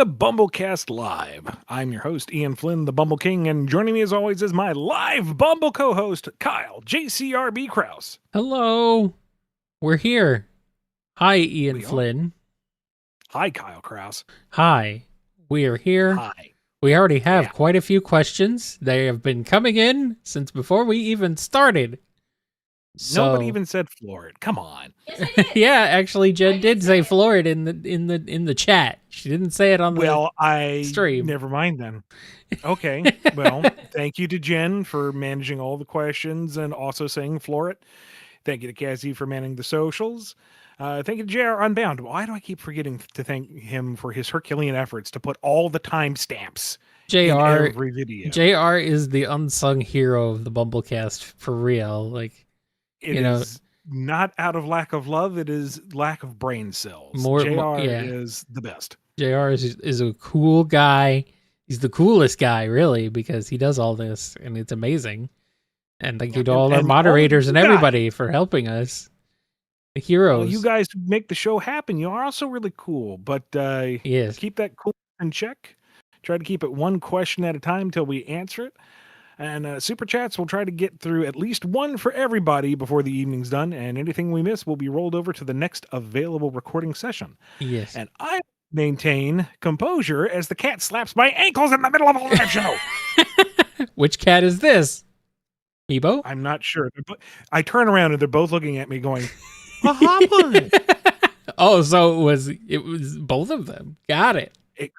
to BumbleKast Live. I'm your host, Ian Flynn, the Bumble King, and joining me as always is my live Bumble co-host, Kyle, JCRB Krause. Hello. We're here. Hi, Ian Flynn. Hi, Kyle Krause. Hi. We are here. Hi. We already have quite a few questions. They have been coming in since before we even started. Nobody even said Florid. Come on. Yeah, actually, Jen did say Florid in the chat. She didn't say it on the stream. Never mind then. Okay. Well, thank you to Jen for managing all the questions and also saying Florid. Thank you to Cassie for manning the socials. Thank you to JR Unbound. Why do I keep forgetting to thank him for his Herculean efforts to put all the timestamps in every video? JR is the unsung hero of the BumbleKast for real. Like, it is not out of lack of love. It is lack of brain cells. JR is the best. JR is a cool guy. He's the coolest guy, really, because he does all this, and it's amazing. And thank you to all our moderators and everybody for helping us. The heroes. Well, you guys make the show happen. You are also really cool, but keep that cool in check. Try to keep it one question at a time till we answer it. And Super Chats, we'll try to get through at least one for everybody before the evening's done, and anything we miss will be rolled over to the next available recording session. Yes. And I maintain composure as the cat slaps my ankles in the middle of a live show. Which cat is this? Ebo? I'm not sure. I turn around and they're both looking at me going, "Aha!" Oh, so it was both of them. Got it. It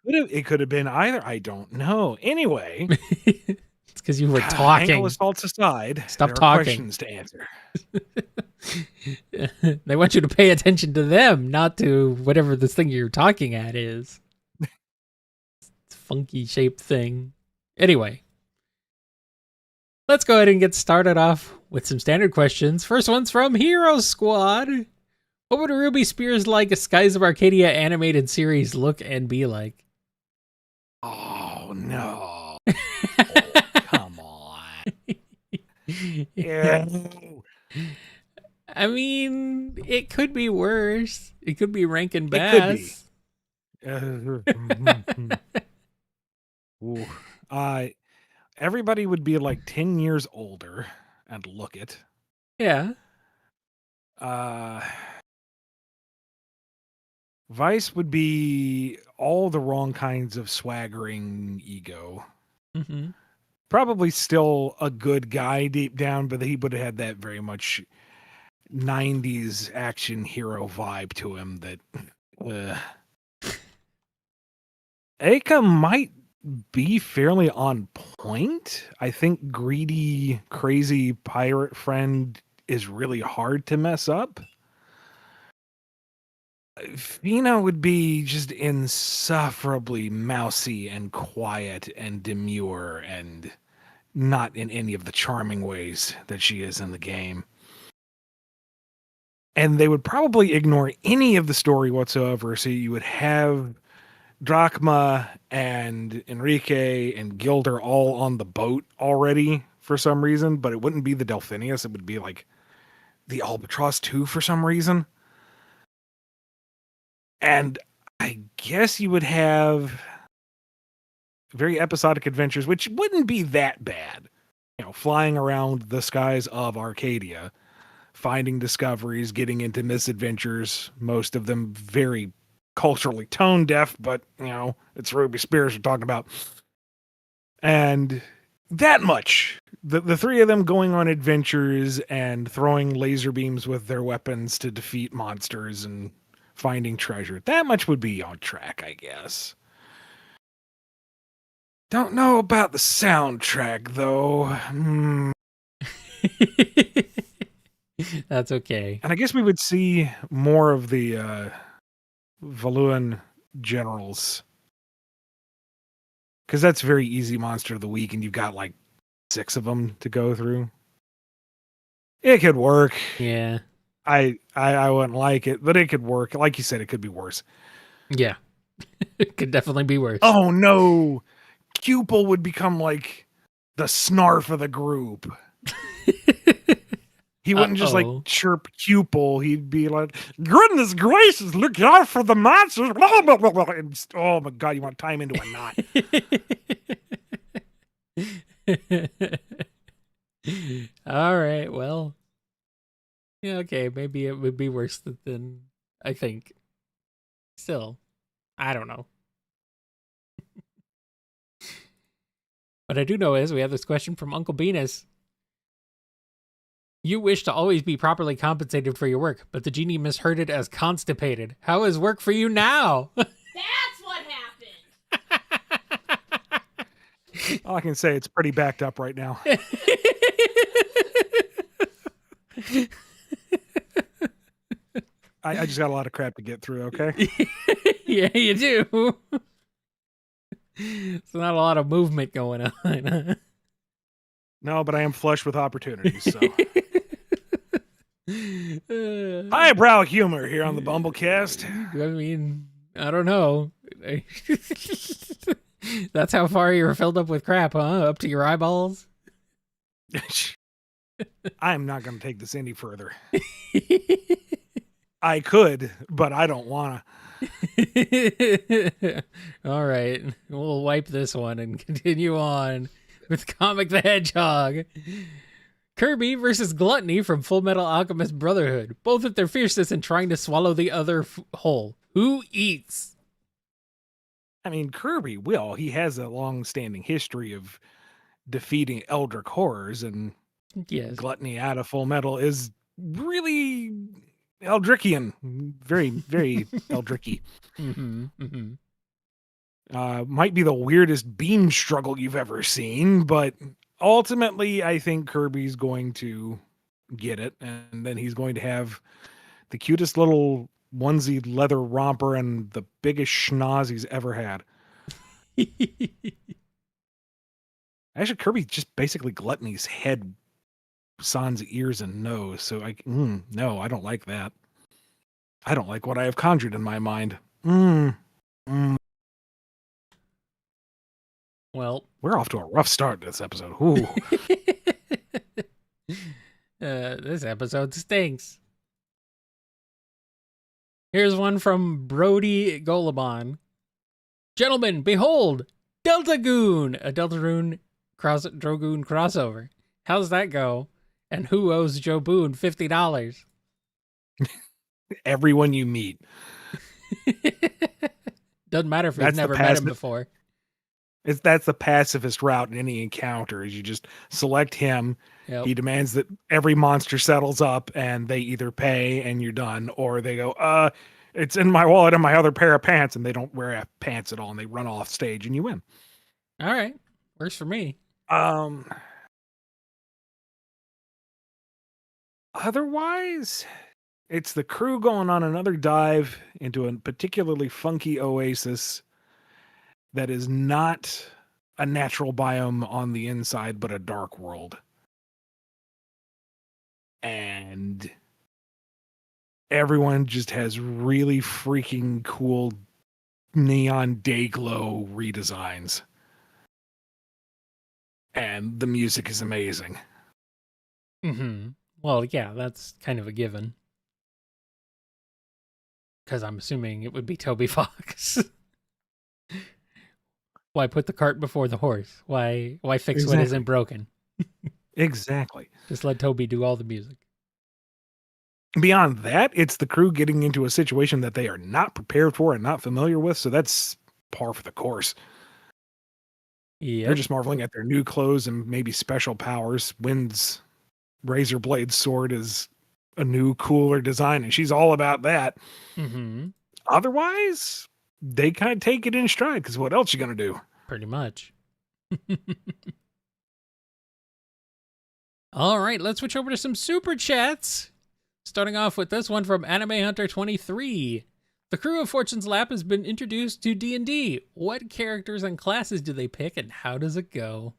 could have been either. I don't know. Anyway. It's because you were talking. Ankle assaults aside, stop talking. Questions to answer. They want you to pay attention to them, not to whatever this thing you're talking at is. It's a funky shaped thing. Anyway, let's go ahead and get started off with some standard questions. First one's from Hero Squad. What would a Ruby Spears like Skies of Arcadia animated series look and be like? Oh, no. Come on. Yeah. I mean, it could be worse. It could be Rankin Bass. It could be. Everybody would be like 10 years older and look it. Yeah. Vice would be all the wrong kinds of swaggering ego. Mm-hmm. Probably still a good guy deep down, but he would have had that very much 90s action hero vibe to him that Aka might be fairly on point. I think greedy, crazy pirate friend is really hard to mess up. Fina would be just insufferably mousy and quiet and demure and not in any of the charming ways that she is in the game. And they would probably ignore any of the story whatsoever, so you would have Drachma and Enrique and Gilder all on the boat already for some reason, but it wouldn't be the Delphinius, it would be like the Albatross 2 for some reason. And I guess you would have very episodic adventures, which wouldn't be that bad. You know, flying around the skies of Arcadia, finding discoveries, getting into misadventures, most of them very culturally tone deaf, but, you know, it's Ruby Spears we're talking about. And that much. The three of them going on adventures and throwing laser beams with their weapons to defeat monsters and finding treasure. That much would be on track, I guess. Don't know about the soundtrack, though. That's okay. And I guess we would see more of the Valuan generals. Because that's very easy monster of the week, and you've got like 6 of them to go through. It could work. Yeah. I wouldn't like it, but it could work. Like you said, it could be worse. Yeah. It could definitely be worse. Oh, no. Cupel would become like the snarf of the group. He wouldn't just like Uh-oh. chirp pupil. He'd be like, "Goodness gracious, look out for the monsters!" Blah, blah, blah, blah. And just, oh my god, you want to tie him into a knot? All right, well, yeah, okay, maybe it would be worse than I think. Still, I don't know. What I do know is we have this question from Uncle Venus. You wish to always be properly compensated for your work, but the genie misheard it as constipated. How is work for you now? That's what happened. All I can say, it's pretty backed up right now. I just got a lot of crap to get through, okay? Yeah, you do. It's not a lot of movement going on. No, but I am flush with opportunities, so. Highbrow humor here on the BumbleKast. I mean, I don't know. That's how far you were filled up with crap, huh? Up to your eyeballs? I am not going to take this any further. I could, but I don't want to. All right. We'll wipe this one and continue on with Comic the Hedgehog. Kirby versus Gluttony from Full Metal Alchemist Brotherhood. Both at their fiercest in trying to swallow the other whole. Who eats? I mean, Kirby will. He has a long-standing history of defeating Eldritch horrors, and yes. Gluttony out of Full Metal is really Eldritchian. Very, very Eldritchy. Mm-hmm, mm-hmm. Might be the weirdest beam struggle you've ever seen, but ultimately, I think Kirby's going to get it, and then he's going to have the cutest little onesie leather romper and the biggest schnoz he's ever had. Actually, Kirby just basically Gluttony's head, sans ears and nose. So no, I don't like that. I don't like what I have conjured in my mind. Well, we're off to a rough start this episode. Ooh. This episode stinks. Here's one from Brody Golubon. Gentlemen, behold, Deltagoon, a Deltagoon Drogoon crossover. How's that go? And who owes Joe Boone $50? Everyone you meet. Doesn't matter if you've never met him before. That's the pacifist route in any encounter, is you just select him. Yep. He demands that every monster settles up and they either pay and you're done, or they go, it's in my wallet and my other pair of pants, and they don't wear pants at all and they run off stage and you win. All right. Works for me. Otherwise, it's the crew going on another dive into a particularly funky oasis that is not a natural biome on the inside, but a dark world. And everyone just has really freaking cool neon day glow redesigns. And the music is amazing. Mm-hmm. Well, yeah, that's kind of a given. Because I'm assuming it would be Toby Fox. Why put the cart before the horse? Why fix what isn't broken? Exactly. Just let Toby do all the music. Beyond that, it's the crew getting into a situation that they are not prepared for and not familiar with, so that's par for the course. Yeah, they're just marveling at their new clothes and maybe special powers. Wynn's razor blade sword is a new, cooler design, and she's all about that. Mm-hmm. Otherwise, they kind of take it in stride, because what else you gonna do? Pretty much. All right, let's switch over to some super chats. Starting off with this one from Anime Hunter 23. The crew of Fortune's Lap has been introduced to D&D. What characters and classes do they pick, and how does it go?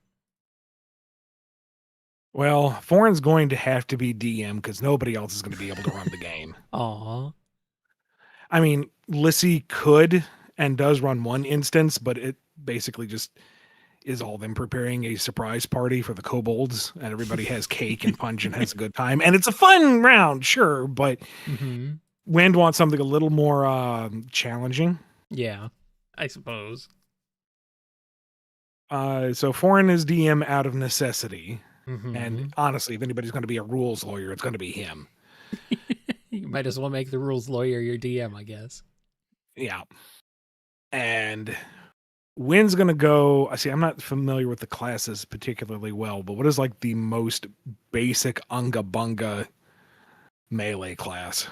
Well, Foreign's going to have to be DM, because nobody else is going to be able to run the game. Aw. I mean, Lissy could and does run one instance, but it basically just, is all them preparing a surprise party for the kobolds, and everybody has cake and punch and has a good time. And it's a fun round, sure, but Mm-hmm. Wind wants something a little more challenging. Yeah, I suppose. So Foreign is DM out of necessity. Mm-hmm. And honestly, if anybody's going to be a rules lawyer, it's going to be him. You might as well make the rules lawyer your DM, I guess. Yeah. And Wind's going to go. See, I'm not familiar with the classes particularly well, but what is like the most basic Unga Bunga melee class?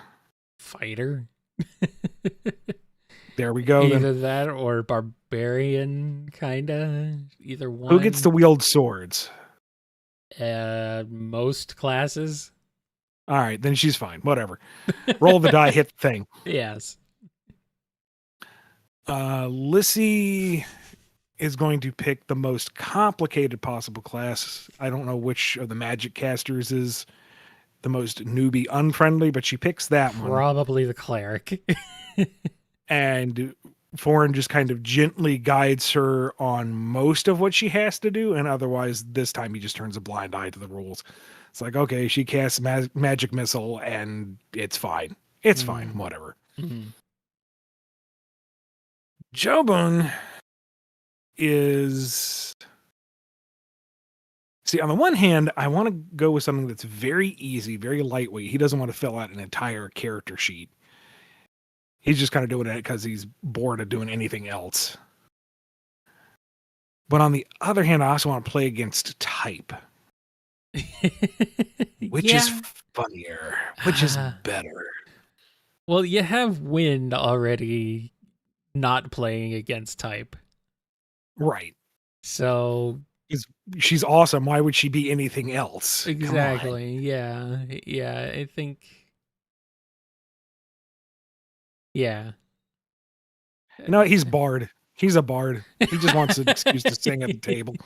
Fighter. There we go. Either Then. that or barbarian, kinda. Either one. Who gets to wield swords? Most classes. All right, then she's fine. Whatever. Roll the die, hit the thing. Yes. Lissy is going to pick the most complicated possible class. I don't know which of the magic casters is the most newbie unfriendly, but she picks that one. Probably the cleric. And Foreign just kind of gently guides her on most of what she has to do, and otherwise this time he just turns a blind eye to the rules. It's like, okay, she casts magic missile and it's fine. It's fine, whatever. Mm-hmm. Jobun is... See, on the one hand, I want to go with something that's very easy, very lightweight. He doesn't want to fill out an entire character sheet. He's just kind of doing it because he's bored of doing anything else. But on the other hand, I also want to play against type, which is funnier, which is better. Well, you have Wind already not playing against type. Right. So... She's awesome. Why would she be anything else? Exactly. Yeah. Yeah, I think... Yeah. No, he's bard. He's a bard. He just wants an excuse to sing at the table.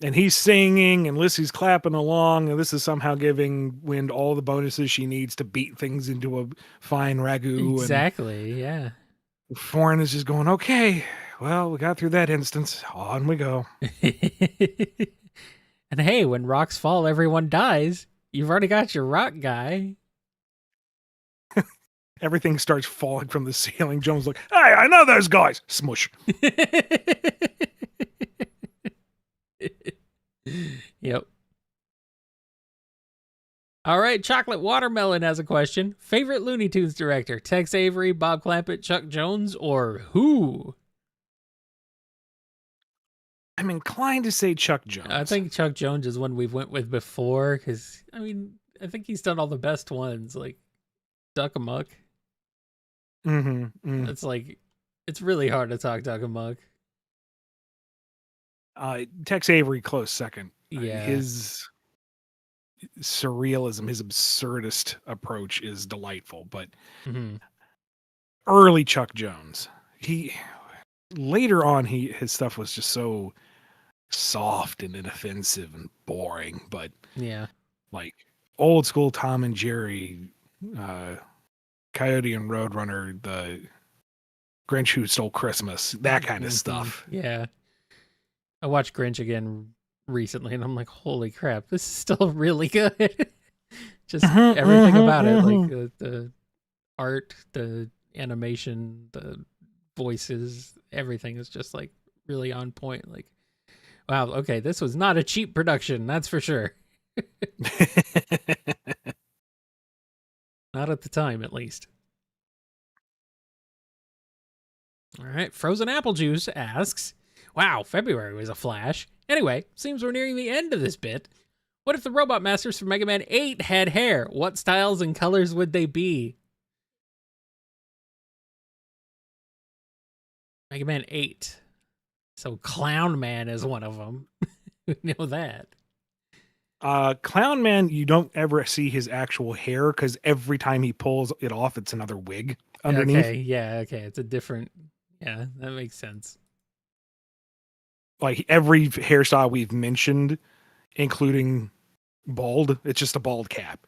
And he's singing, and Lissy's clapping along, and this is somehow giving Wind all the bonuses she needs to beat things into a fine ragu. Exactly, yeah. Foreign is just going, okay, well, we got through that instance. On we go. And hey, when rocks fall, everyone dies. You've already got your rock guy. Everything starts falling from the ceiling. Jones like, hey, I know those guys. Smush. Yep. All right, Chocolate Watermelon has a question. Favorite Looney Tunes director? Tex Avery, Bob Clampett, Chuck Jones, or who? I'm inclined to say Chuck Jones. I think Chuck Jones is one we've went with before because, I mean, I think he's done all the best ones, like Duck Amuck. Mm-hmm. It's like, it's really hard to talk Duck Amuck. Tex Avery, close second. Yeah. His surrealism, his absurdist approach is delightful, but early Chuck Jones. Later on, his stuff was just so soft and inoffensive and boring, but yeah, like old school Tom and Jerry, Coyote and Roadrunner, the Grinch Who Stole Christmas, that kind of stuff. Yeah. I watched Grinch again recently and I'm like, holy crap, this is still really good. Just everything about it, like the art, the animation, the voices, everything is just like really on point. Like, wow, okay, this was not a cheap production, that's for sure. Not at the time, at least. All right, Frozen Apple Juice asks, wow, February was a flash. Anyway, seems we're nearing the end of this bit. What if the Robot Masters from Mega Man 8 had hair? What styles and colors would they be? Mega Man 8. So Clown Man is one of them. We know that. Clown Man, you don't ever see his actual hair because every time he pulls it off, it's another wig underneath. Okay, yeah, okay. It's a different... Yeah, that makes sense. Like every hairstyle we've mentioned, including bald, it's just a bald cap.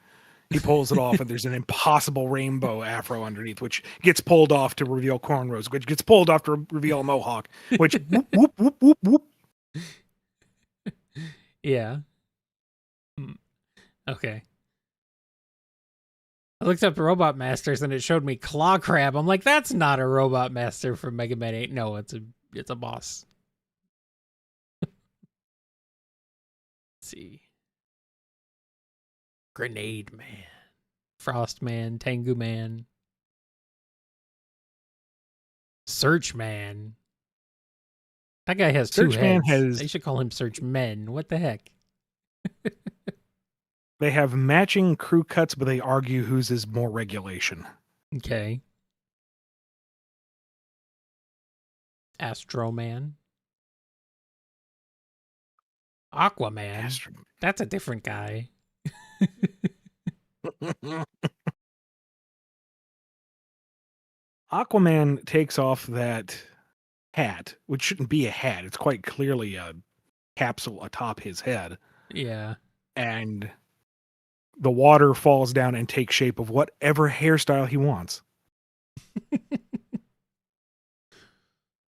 He pulls it off, and there's an impossible rainbow afro underneath, which gets pulled off to reveal cornrows, which gets pulled off to reveal a mohawk, which whoop, whoop, whoop, whoop, whoop. Yeah. Okay. I looked up Robot Masters and it showed me Claw Crab. I'm like, that's not a Robot Master from Mega Man 8. No, it's a boss. Let's see. Grenade Man. Frost Man. Tengu Man. Search Man. That guy has two Search Man heads. has- They should call him Search Men. What the heck? They have matching crew cuts, but they argue whose is more regulation. Okay. Astro Man. Aquaman. Astro- That's a different guy. Aquaman takes off that hat, which shouldn't be a hat. It's quite clearly a capsule atop his head. Yeah. And the water falls down and takes shape of whatever hairstyle he wants.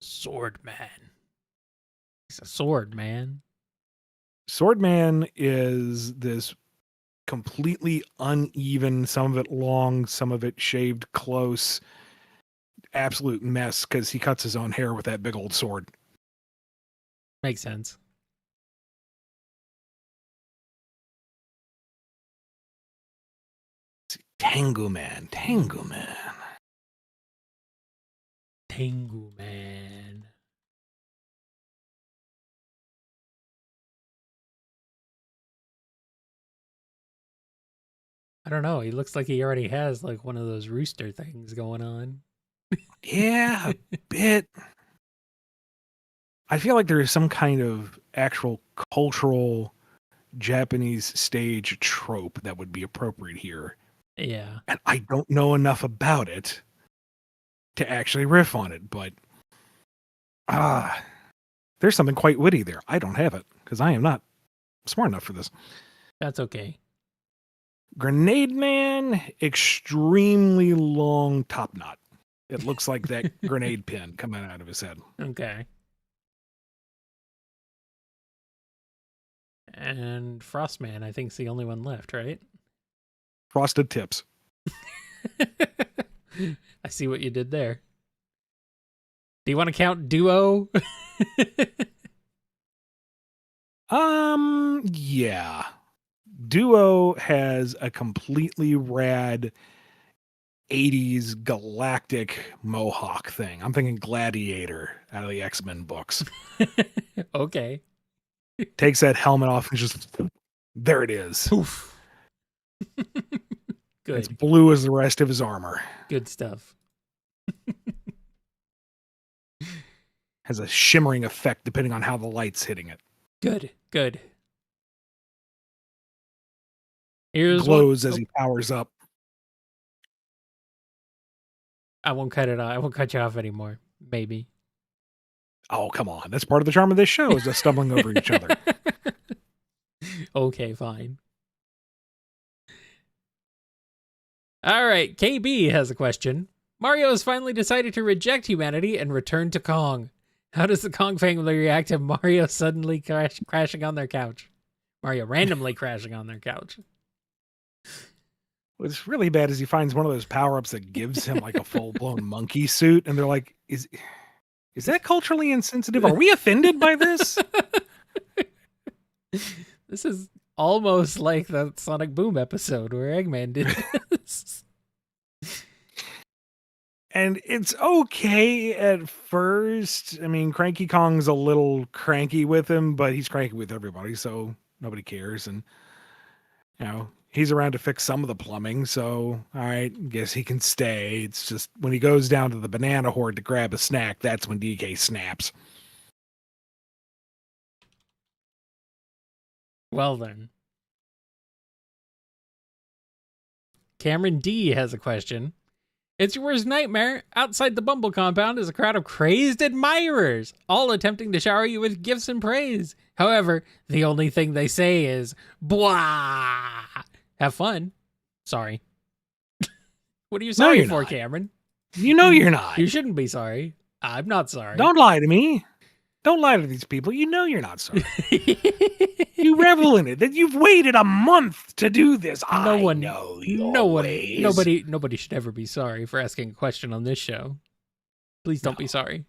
Sword Man. He's a sword man. Swordman is this completely uneven, some of it long, some of it shaved close, absolute mess because he cuts his own hair with that big old sword. Makes sense. Tengu Man. Tengu Man. I don't know. He looks like he already has like one of those rooster things going on. Yeah, a bit. I feel like there is some kind of actual cultural Japanese stage trope that would be appropriate here. Yeah. And I don't know enough about it to actually riff on it, but there's something quite witty there. I don't have it because I am not smart enough for this. That's okay. Grenade Man, extremely long top knot. It looks like that grenade pin coming out of his head. Okay. And Frostman, I think, is the only one left, right? Frosted tips. I see what you did there. Do you want to count Duo? Yeah. Duo has a completely rad 80s galactic mohawk thing. I'm thinking Gladiator out of the X-Men books. Okay. Takes that helmet off and just there it is. Poof. It's Good. blue as the rest of his armor. Good stuff. Has a shimmering effect depending on how the light's hitting it. Good. Good. Here's Glows one- as he powers up. I won't cut it off. I won't cut you off anymore. Maybe. Oh, come on. That's part of the charm of this show is just stumbling over each other. Okay, fine. All right, KB has a question. Mario has finally decided to reject humanity and return to Kong. How does the Kong family react to Mario suddenly crashing on their couch? Mario randomly crashing on their couch. What's really bad is he finds one of those power-ups that gives him like a full-blown monkey suit, and they're like, is that culturally insensitive? Are we offended by this? This is almost like the Sonic Boom episode where Eggman did this. And it's okay at first. I mean, Cranky Kong's a little cranky with him, but he's cranky with everybody, so nobody cares. And, you know, he's around to fix some of the plumbing, so, all right, guess he can stay. It's just when he goes down to the banana horde to grab a snack, that's when DK snaps. Well then. Cameron D has a question. It's your worst nightmare. Outside the Bumble compound is a crowd of crazed admirers, all attempting to shower you with gifts and praise. However, the only thing they say is, blah. Have fun. Sorry. What are you No, sorry you're for, not. Cameron? You know you're not. You shouldn't be sorry. I'm not sorry. Don't lie to me. Don't lie to these people. You know you're not sorry. You revel in it. That you've waited a month to do this. I know your ways. Nobody should ever be sorry for asking a question on this show. Please don't be sorry.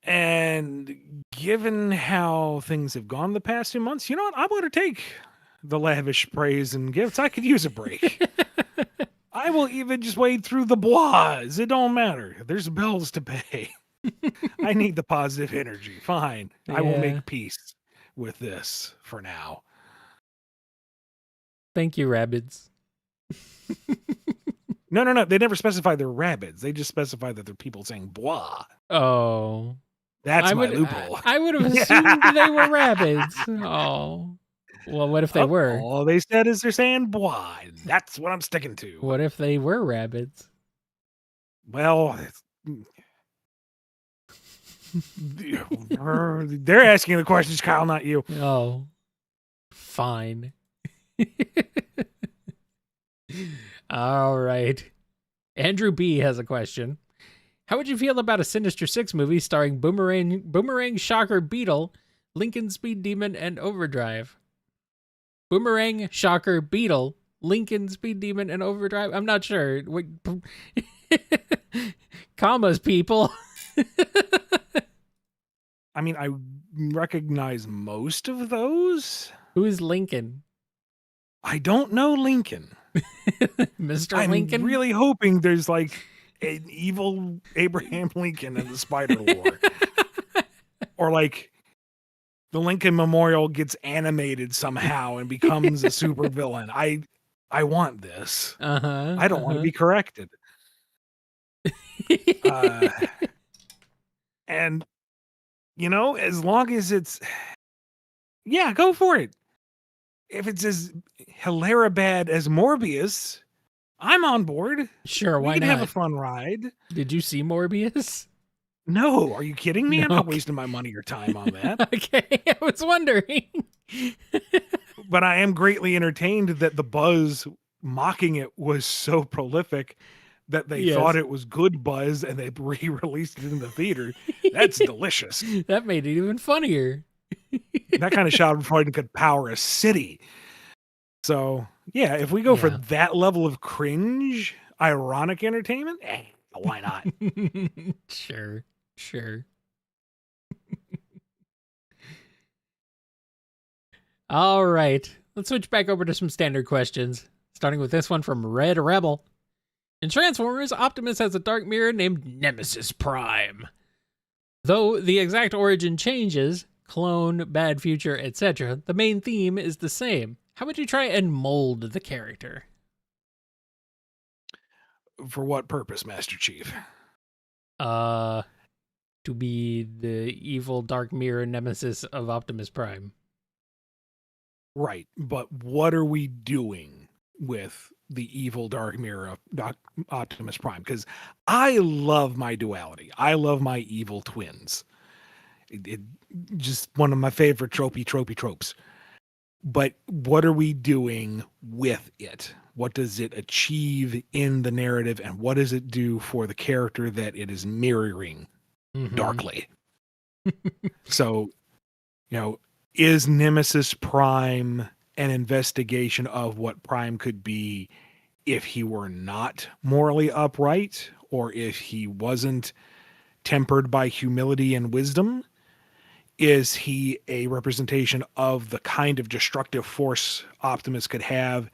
And given how things have gone the past 2 months, you know what? I'm going to take the lavish praise and gifts. I could use a break. I will even just wade through the blahs. It don't matter. There's bills to pay. I need the positive energy. Fine. I will Yeah. make peace with this for now. Thank you, Rabbids. No. They never specify they're rabbits. They just specify that they're people saying blah. Oh. That's my loophole. I would have assumed they were rabbits. Oh. Well, what if they were? All they said is they're saying blah. And that's what I'm sticking to. What if they were rabbits? Well, they're asking the questions, Kyle, not you. Oh. Fine. All right. Andrew B has a question. How would you feel about a Sinister Six movie starring Boomerang, Shocker, Beetle, Lincoln, Speed Demon, and Overdrive? Boomerang, Shocker, Beetle, Lincoln, Speed Demon, and Overdrive? I'm not sure. Wait, commas, people. I mean, I recognize most of those. Who's Lincoln? I don't know Lincoln. Mr. Lincoln? I'm really hoping there's like an evil Abraham Lincoln in the Spider War. Or like the Lincoln Memorial gets animated somehow and becomes a supervillain. I want this. I don't want to be corrected. And you know, as long as it's yeah, go for it. If it's as hilarabad as Morbius, I'm on board. Sure, We why can not? have a fun ride. Did you see Morbius? No, are you kidding me? I'm No. not wasting my money or time on that. Okay, I was wondering. But I am greatly entertained that the buzz mocking it was so prolific that they Yes. thought it was good buzz and they re-released it in the theater. That's delicious. That made it even funnier. That kind of Schadenfreude could power a city. So, yeah, if we go for Yeah. that level of cringe, ironic entertainment, why not? Sure. All right. Let's switch back over to some standard questions, starting with this one from Red Rebel. In Transformers, Optimus has a dark mirror named Nemesis Prime. Though the exact origin changes, clone, bad future, etc., the main theme is the same. How would you try and mold the character? For what purpose, Master Chief? To be the evil dark mirror nemesis of Optimus Prime. Right, but what are we doing with the evil dark mirror of Optimus Prime? Because I love my duality. I love my evil twins. It just one of my favorite tropes. But what are we doing with it? What does it achieve in the narrative, and what does it do for the character that it is mirroring darkly? So, you know, is Nemesis Prime an investigation of what Prime could be if he were not morally upright, or if he wasn't tempered by humility and wisdom? Is he a representation of the kind of destructive force Optimus could have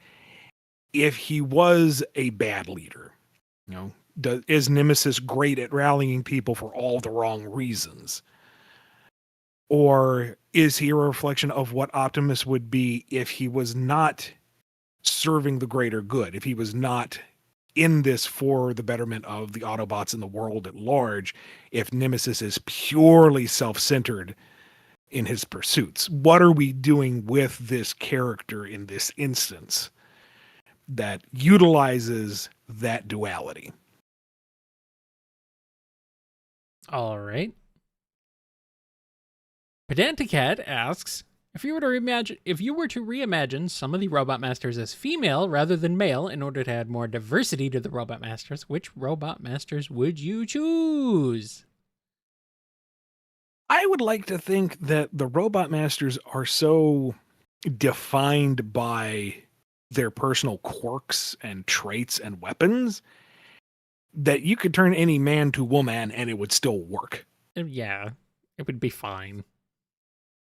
if he was a bad leader? You know, is Nemesis great at rallying people for all the wrong reasons? Or is he a reflection of what Optimus would be if he was not serving the greater good, if he was not in this for the betterment of the Autobots and the world at large, if Nemesis is purely self-centered in his pursuits? What are we doing with this character in this instance that utilizes that duality? All right. Pedanticat asks, If you were to reimagine some of the Robot Masters as female rather than male in order to add more diversity to the Robot Masters, which Robot Masters would you choose? I would like to think that the Robot Masters are so defined by their personal quirks and traits and weapons that you could turn any man to woman and it would still work. Yeah, it would be fine.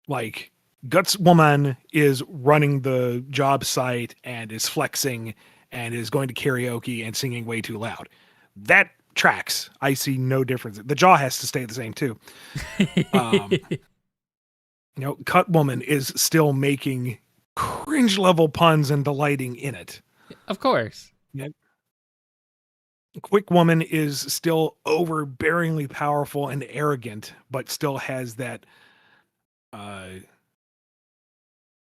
Like, Guts Woman is running the job site and is flexing and is going to karaoke and singing way too loud. That tracks. I see no difference. The jaw has to stay the same too. Cut Woman is still making cringe level puns and delighting in it. Of course. Yep. Quick Woman is still overbearingly powerful and arrogant, but still has that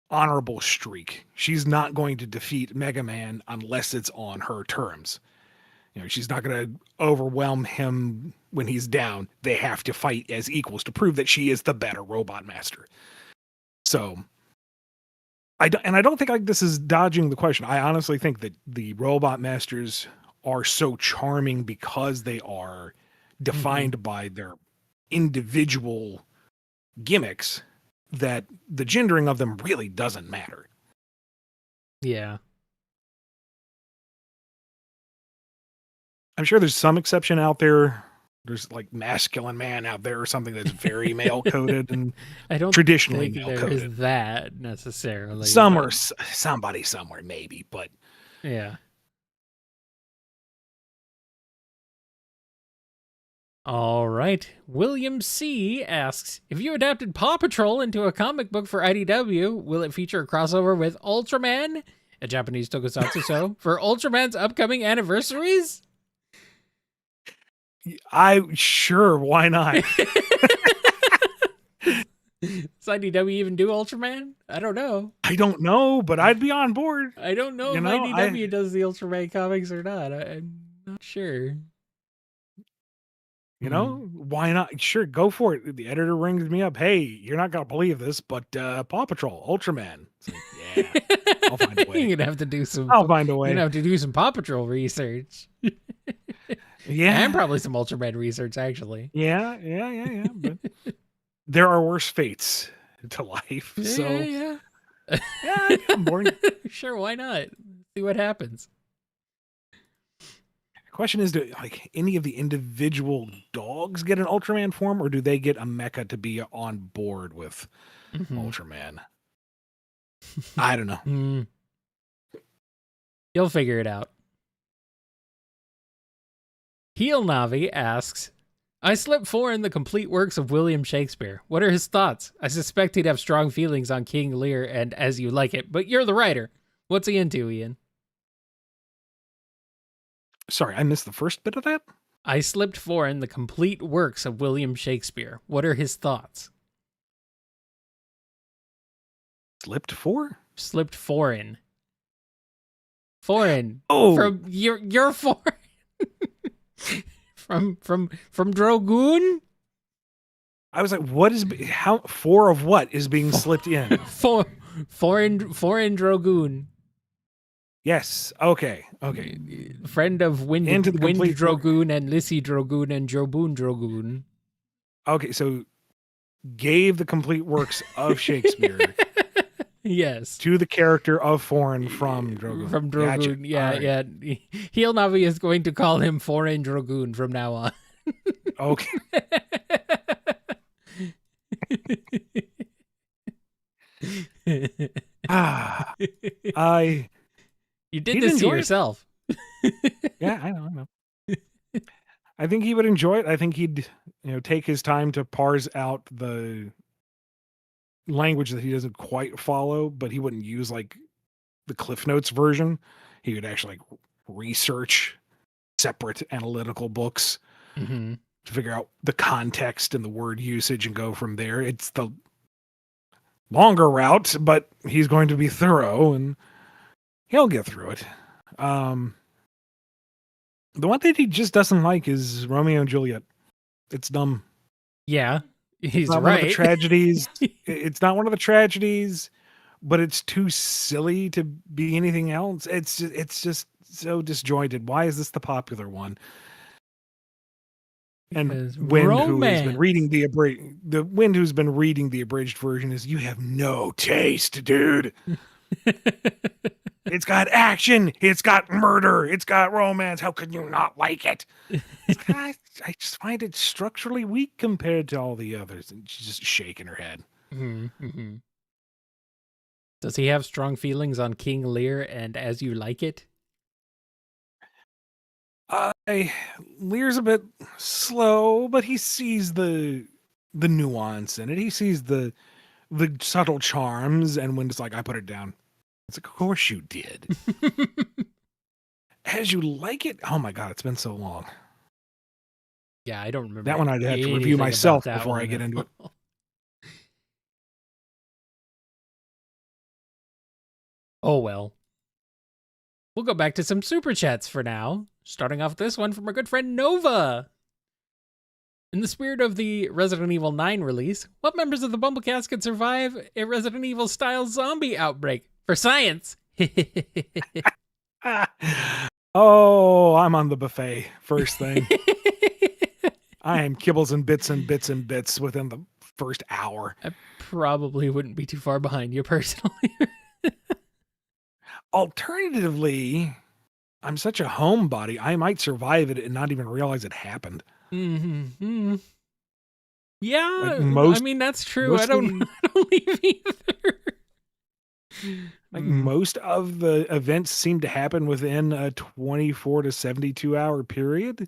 honorable streak. She's not going to defeat Mega Man unless it's on her terms. She's not going to overwhelm him when he's down. They have to fight as equals to prove that she is the better Robot Master. So, I don't think this is dodging the question. I honestly think that the Robot Masters are so charming because they are defined by their individual gimmicks that the gendering of them really doesn't matter. Yeah. I'm sure there's some exception out there. There's like Masculine Man out there or something that's very male coded and I don't traditionally think male there is coded. that necessarily. Somebody somewhere maybe, but yeah. All right. William C. asks, if you adapted Paw Patrol into a comic book for IDW, will it feature a crossover with Ultraman, a Japanese tokusatsu show, for Ultraman's upcoming anniversaries? Sure, why not? Does IDW even do Ultraman? I don't know. I don't know, but I'd be on board. I don't know if IDW does the Ultraman comics or not. I'm not sure. Why not? Sure, go for it. The editor rings me up. Hey, you're not going to believe this, but Paw Patrol, Ultraman. It's like, yeah, I'll find a way. You're going to have to do some... I'll find a way. You're going to have to do some Paw Patrol research. Yeah. And probably some Ultraman research, actually. Yeah. But there are worse fates to life. Yeah. I'm bored. Sure, why not? See what happens. The question is, do any of the individual dogs get an Ultraman form, or do they get a mecha to be on board with Ultraman? I don't know. You'll figure it out. Heel Navi asks, I slept 4 in the complete works of William Shakespeare. What are his thoughts? I suspect he'd have strong feelings on King Lear and As You Like It, but you're the writer. What's he into, Ian? Sorry, I missed the first bit of that. I slipped 4 in the complete works of William Shakespeare. What are his thoughts? Slipped 4? Slipped foreign. Foreign. Oh, From you're foreign. from Drogoon? I was like, what is how 4 of what is being slipped in? Foreign Drogoon. Yes. Okay. Friend of Wind complete Drogoon and Lissy Drogoon and Joboon Drogoon. Okay, so gave the complete works of Shakespeare yes. to the character of Foreign from Drogoon. From Drogoon, gotcha. Yeah. Heel Navi is going to call him Foreign Drogoon from now on. Okay. You did this to yourself. Yeah, I know. I think he would enjoy it. I think he'd, take his time to parse out the language that he doesn't quite follow, but he wouldn't use like the Cliff Notes version. He would actually research separate analytical books to figure out the context and the word usage and go from there. It's the longer route, but he's going to be thorough and he'll get through it. The one thing he just doesn't like is Romeo and Juliet. It's dumb. Yeah. He's not one of the right. tragedies. It's not one of the tragedies, but it's too silly to be anything else. It's just so disjointed. Why is this the popular one? And Because Wind, who has been romance. reading the Wind, who's been reading the abridged version, is you have no taste, dude. It's got action, it's got murder, it's got romance. How could you not like it? I just find it structurally weak compared to all the others. And she's just shaking her head. Mm-hmm. Does he have strong feelings on King Lear and As You Like It? Lear's a bit slow, but he sees the nuance in it. He sees the subtle charms, and when it's like, I put it down. It's like, of course you did. As You Like It? Oh my god, it's been so long. Yeah, I don't remember That one I'd have to review anything myself about that before I one get at into it. all. Oh well. We'll go back to some super chats for now. Starting off with this one from our good friend Nova. In the spirit of the Resident Evil 9 release, what members of the BumbleKast could survive a Resident Evil style zombie outbreak? For science! Oh, I'm on the buffet first thing. I am kibbles and bits and bits and bits within the first hour. I probably wouldn't be too far behind you personally. Alternatively, I'm such a homebody, I might survive it and not even realize it happened. Mm-hmm. Yeah, Like I mean, that's true. I don't believe either. Like most of the events seem to happen within a 24 to 72 hour period.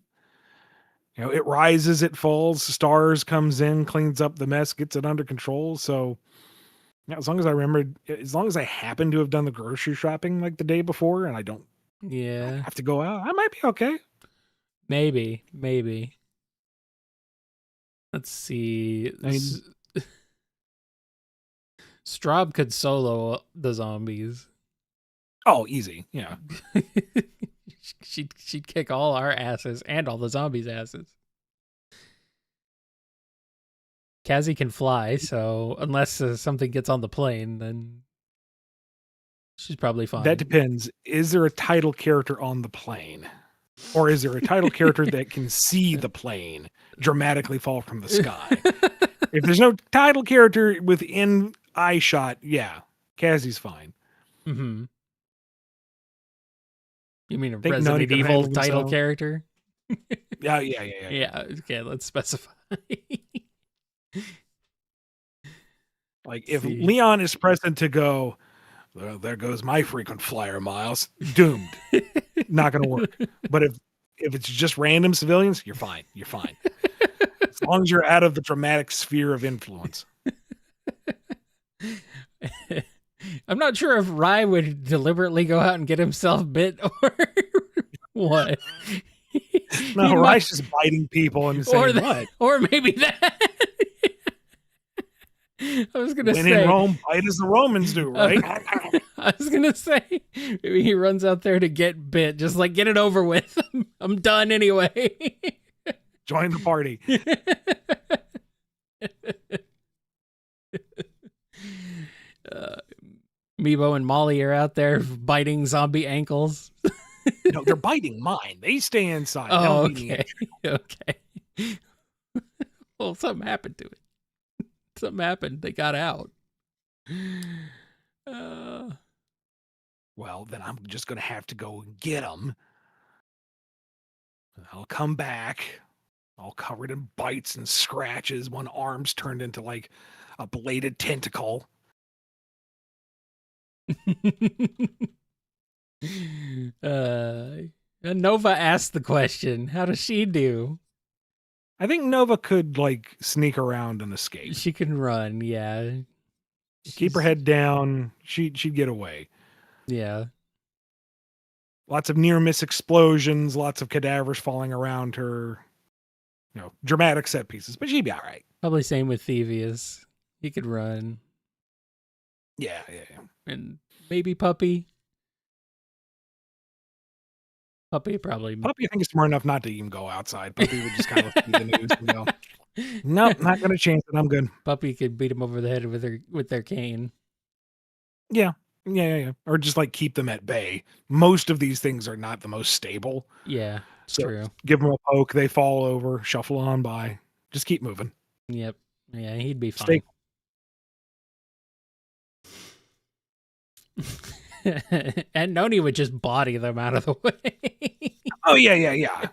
You know, it rises, it falls, stars comes in, cleans up the mess, gets it under control. So yeah, as long as I remembered, as long as I happen to have done the grocery shopping like the day before and I don't have to go out, I might be okay. Maybe. Let's see. I mean, Straub could solo the zombies. oh, easy. Yeah. she'd kick all our asses and all the zombies' asses. Kazzy can fly, so unless something gets on the plane, then she's probably fine. That depends. Is there a title character on the plane? Or is there a title character that can see the plane dramatically fall from the sky? If there's no title character within eye shot, yeah, Kazzy's fine. Mm-hmm. You mean a Think Resident Noni Evil can title himself. character? Yeah. Yeah, okay, let's specify. Like if Leon is present to go, well, there goes my frequent flyer miles, doomed. Not gonna work. But if it's just random civilians, you're fine. You're fine. As long as you're out of the dramatic sphere of influence. I'm not sure if Rye would deliberately go out and get himself bit or what. No, Rye's just biting people and saying what? Or maybe that. I was gonna when say, in Rome, bite as the Romans do, right? I was gonna say maybe he runs out there to get bit, just like get it over with. I'm done anyway. Join the party. Meebo and Molly are out there biting zombie ankles. No, they're biting mine. They stay inside. Oh, They don't eat me. okay. Well, something happened to it. Something happened. They got out. Well, then I'm just going to have to go and get them. I'll come back, all covered in bites and scratches. One arm's turned into like a bladed tentacle. Nova asked the question. How does she do? I think Nova could like sneak around and escape. She can run, yeah. Keep her head down. She'd get away. Yeah. Lots of near miss explosions, lots of cadavers falling around her. You know, dramatic set pieces, but she'd be all right. Probably same with Thievius. He could run. Yeah. And maybe Puppy. Puppy, I think is smart enough not to even go outside. Puppy would just kind of see the news and go, Nope, not going to chance it. I'm good. Puppy could beat him over the head with their cane. Yeah. Or just like keep them at bay. Most of these things are not the most stable. Yeah, it's So true. give them a poke, they fall over, shuffle on by. Just keep moving. Yep. Yeah, he'd be Stay. fine. And Noni would just body them out of the way. Oh, yeah.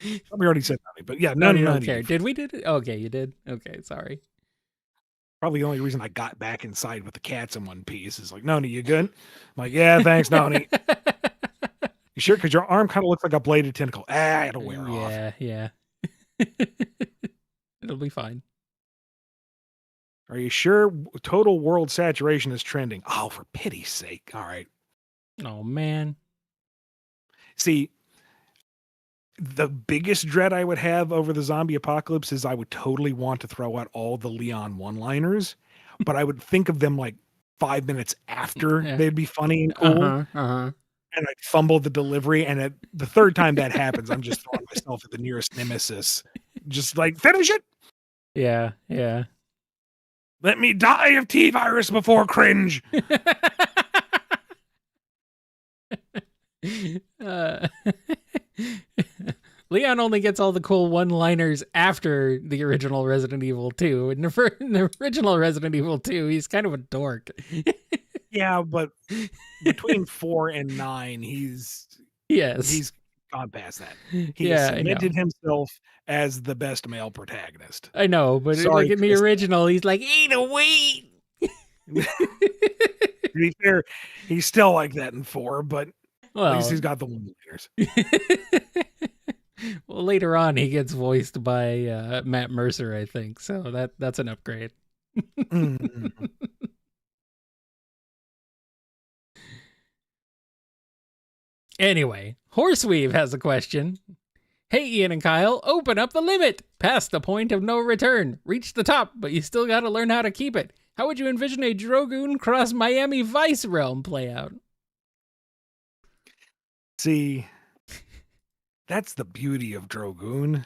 We already said nothing, but yeah, Noni none don't care. Did we did it? Okay, you did? Okay, sorry. Probably the only reason I got back inside with the cats in one piece is like, Noni, you good? I'm like, yeah, thanks, Noni. You sure? Because your arm kind of looks like a bladed tentacle. It'll wear off. Yeah. It'll be fine. Are you sure total world saturation is trending? Oh, for pity's sake. All right. Oh, man. See, the biggest dread I would have over the zombie apocalypse is I would totally want to throw out all the Leon one-liners, but I would think of them like 5 minutes after they'd be funny and cool. And I'd fumble the delivery. And at the third time that happens, I'm just throwing myself at the nearest nemesis. Just like, finish it. Yeah. Let me die of T-virus before cringe. Leon only gets all the cool one-liners after the original Resident Evil 2. In the original Resident Evil 2, he's kind of a dork. Yeah, but between 4 and 9, he's gone past that. He has cemented himself as the best male protagonist. I know, but like in the original, he's like, eat a wheat. To be fair, he's still like that in 4, but at least he's got the one-liners. Well, later on, he gets voiced by Matt Mercer, I think. So that's an upgrade. Anyway, Horseweave has a question. Hey, Ian and Kyle, open up the limit. Past the point of no return. Reach the top, but you still got to learn how to keep it. How would you envision a Drogoon cross Miami Vice realm play out? See, that's the beauty of Drogoon.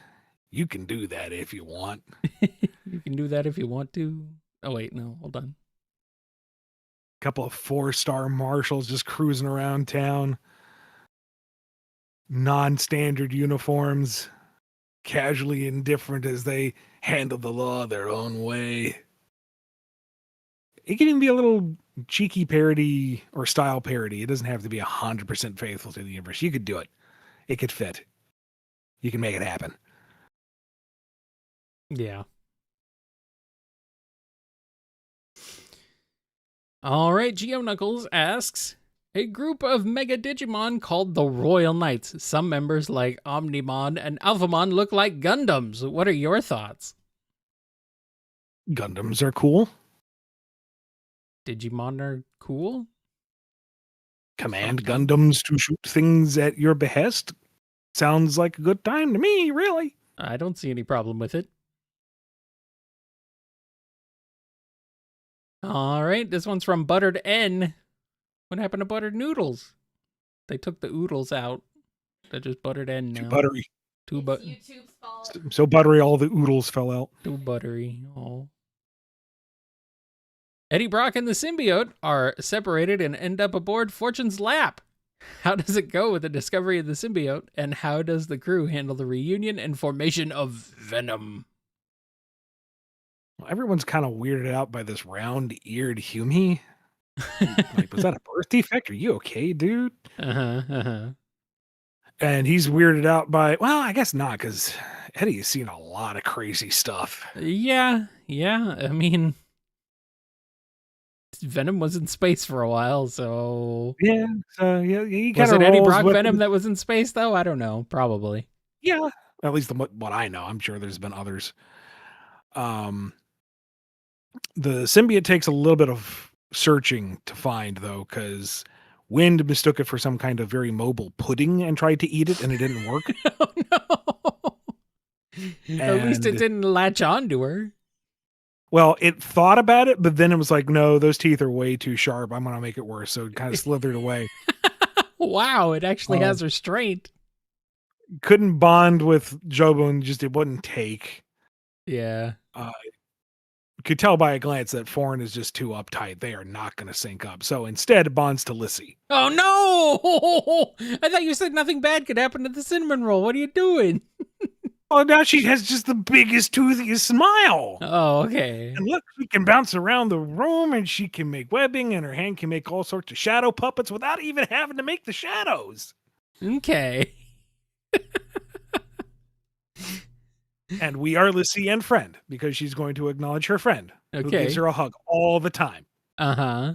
You can do that if you want. You can do that if you want to. Oh, wait, no, hold on. A couple of 4-star marshals just cruising around town. Non-standard uniforms. Casually indifferent as they handle the law their own way. It can even be a little cheeky parody or style parody. It doesn't have to be 100% faithful to the universe. You could do it. It could fit. You can make it happen. Yeah. All right, Geo Knuckles asks, a group of Mega Digimon called the Royal Knights. Some members like Omnimon and Alphamon look like Gundams. What are your thoughts? Gundams are cool. Digimon are cool. Command Gundams to shoot things at your behest. Sounds like a good time to me, really. I don't see any problem with it. All right, this one's from Buttered N. What happened to Buttered Noodles? They took the oodles out. They're just Buttered N now. Too buttery. YouTube's fault. So buttery, all the oodles fell out. Too buttery. Oh. Eddie Brock and the symbiote are separated and end up aboard Fortune's lap. How does it go with the discovery of the symbiote, and how does the crew handle the reunion and formation of Venom? Well, everyone's kind of weirded out by this round-eared Humie. Like, was that a birth defect? Are you okay, dude? And he's weirded out by, well, I guess not, because Eddie's seen a lot of crazy stuff. Yeah. I mean, Venom was in space for a while, so yeah. So yeah, he was kind it of Eddie Brock Venom that was in space though? I don't know. Probably. Yeah, at least what I know. I'm sure there's been others. The symbiote takes a little bit of searching to find though, because Wind mistook it for some kind of very mobile pudding and tried to eat it, and it didn't work. Oh no! At least it didn't latch onto her. Well, it thought about it, but then it was like, no, those teeth are way too sharp. I'm going to make it worse. So it kind of slithered away. Wow, it actually has restraint. Couldn't bond with Jobo, and just it wouldn't take. Yeah. Could tell by a glance that Foreign is just too uptight. They are not going to sync up. So instead, it bonds to Lissy. Oh no! I thought you said nothing bad could happen to the cinnamon roll. What are you doing? Oh, now she has just the biggest, toothiest smile. Oh, okay. And look, she can bounce around the room, and she can make webbing, and her hand can make all sorts of shadow puppets without even having to make the shadows. Okay. And we are Lissy and friend, because she's going to acknowledge her friend, who Okay. gives her a hug all the time. Uh-huh.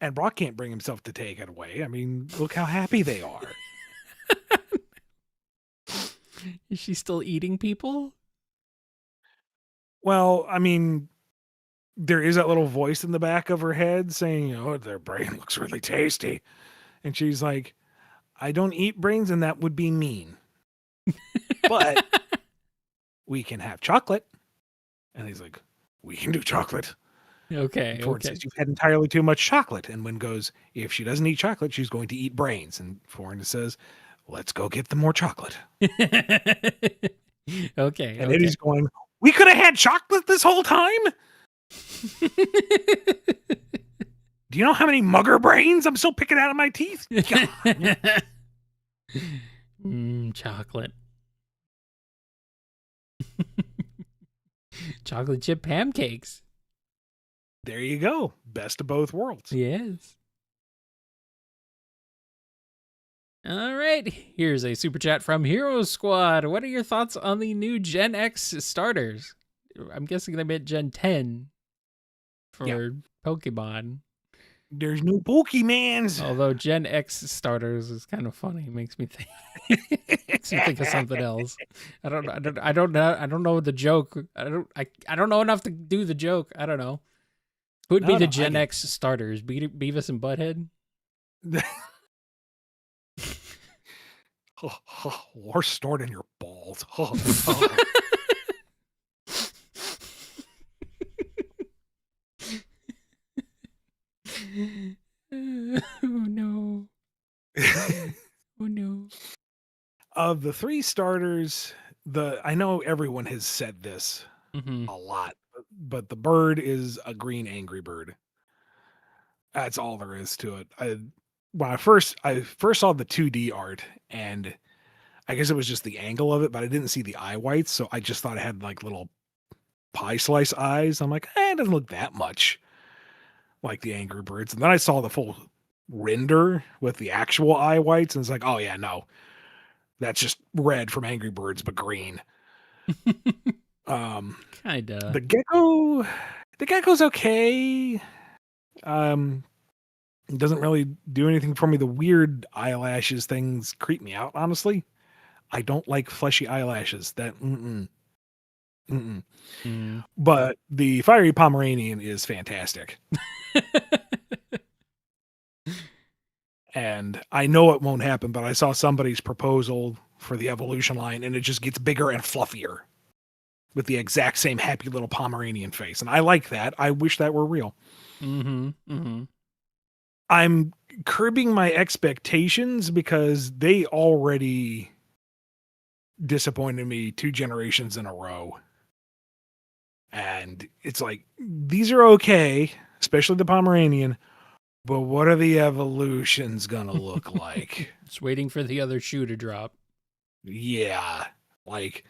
And Brock can't bring himself to take it away. I mean, look how happy they are. Is she still eating people? Well, I mean, there is that little voice in the back of her head saying, you know, their brain looks really tasty. And she's like, I don't eat brains, and that would be mean. But we can have chocolate. And he's like, we can do chocolate. Okay. And Foreign says, you've had entirely too much chocolate. And Wynn goes, if she doesn't eat chocolate, she's going to eat brains. And Foreign says, let's go get them more chocolate. Okay. And Eddie's going, we could have had chocolate this whole time? Do you know how many mugger brains I'm still picking out of my teeth? Chocolate. Chocolate chip pancakes. There you go. Best of both worlds. Yes. All right. Here's a super chat from Hero Squad. What are your thoughts on the new Gen X starters? I'm guessing they meant Gen 10 for Pokemon. There's new Pokemans. Although Gen X starters is kind of funny. It makes me think of something else. I don't know the joke. I don't know enough to do the joke. I don't know. Who would be the Gen X starters? Beavis and Butthead? Or stored in your balls. Oh no. Oh no. Of the three starters, I know everyone has said this Mm-hmm. a lot, but the bird is a green angry bird. That's all there is to it. When I first saw the 2D art, and I guess it was just the angle of it, but I didn't see the eye whites, so I just thought it had like little pie slice eyes. I'm like, it doesn't look that much like the Angry Birds. And then I saw the full render with the actual eye whites, and it's like, oh yeah, no, that's just red from Angry Birds, but green. Kinda. The gecko's okay. It doesn't really do anything for me. The weird eyelashes things creep me out, honestly. I don't like fleshy eyelashes. That But the fiery Pomeranian is fantastic. And I know it won't happen, but I saw somebody's proposal for the evolution line, and it just gets bigger and fluffier with the exact same happy little Pomeranian face. And I like that. I wish that were real. I'm curbing my expectations because they already disappointed me 2 generations in a row. And it's like, these are okay, especially the Pomeranian, but what are the evolutions gonna look like? Just waiting for the other shoe to drop. Yeah. Like,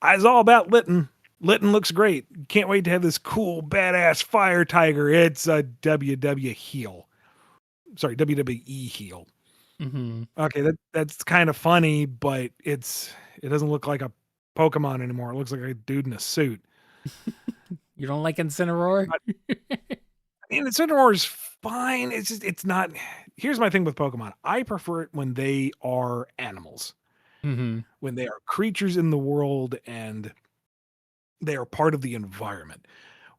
I was all about Litten. Litten looks great. Can't wait to have this cool, badass fire tiger. It's a WWE heel. Okay, that's kind of funny, but it doesn't look like a Pokemon anymore. It looks like a dude in a suit. You don't like Incineroar? I mean, Incineroar is fine. It's not. Here's my thing with Pokemon. I prefer it when they are animals, when they are creatures in the world and they are part of the environment.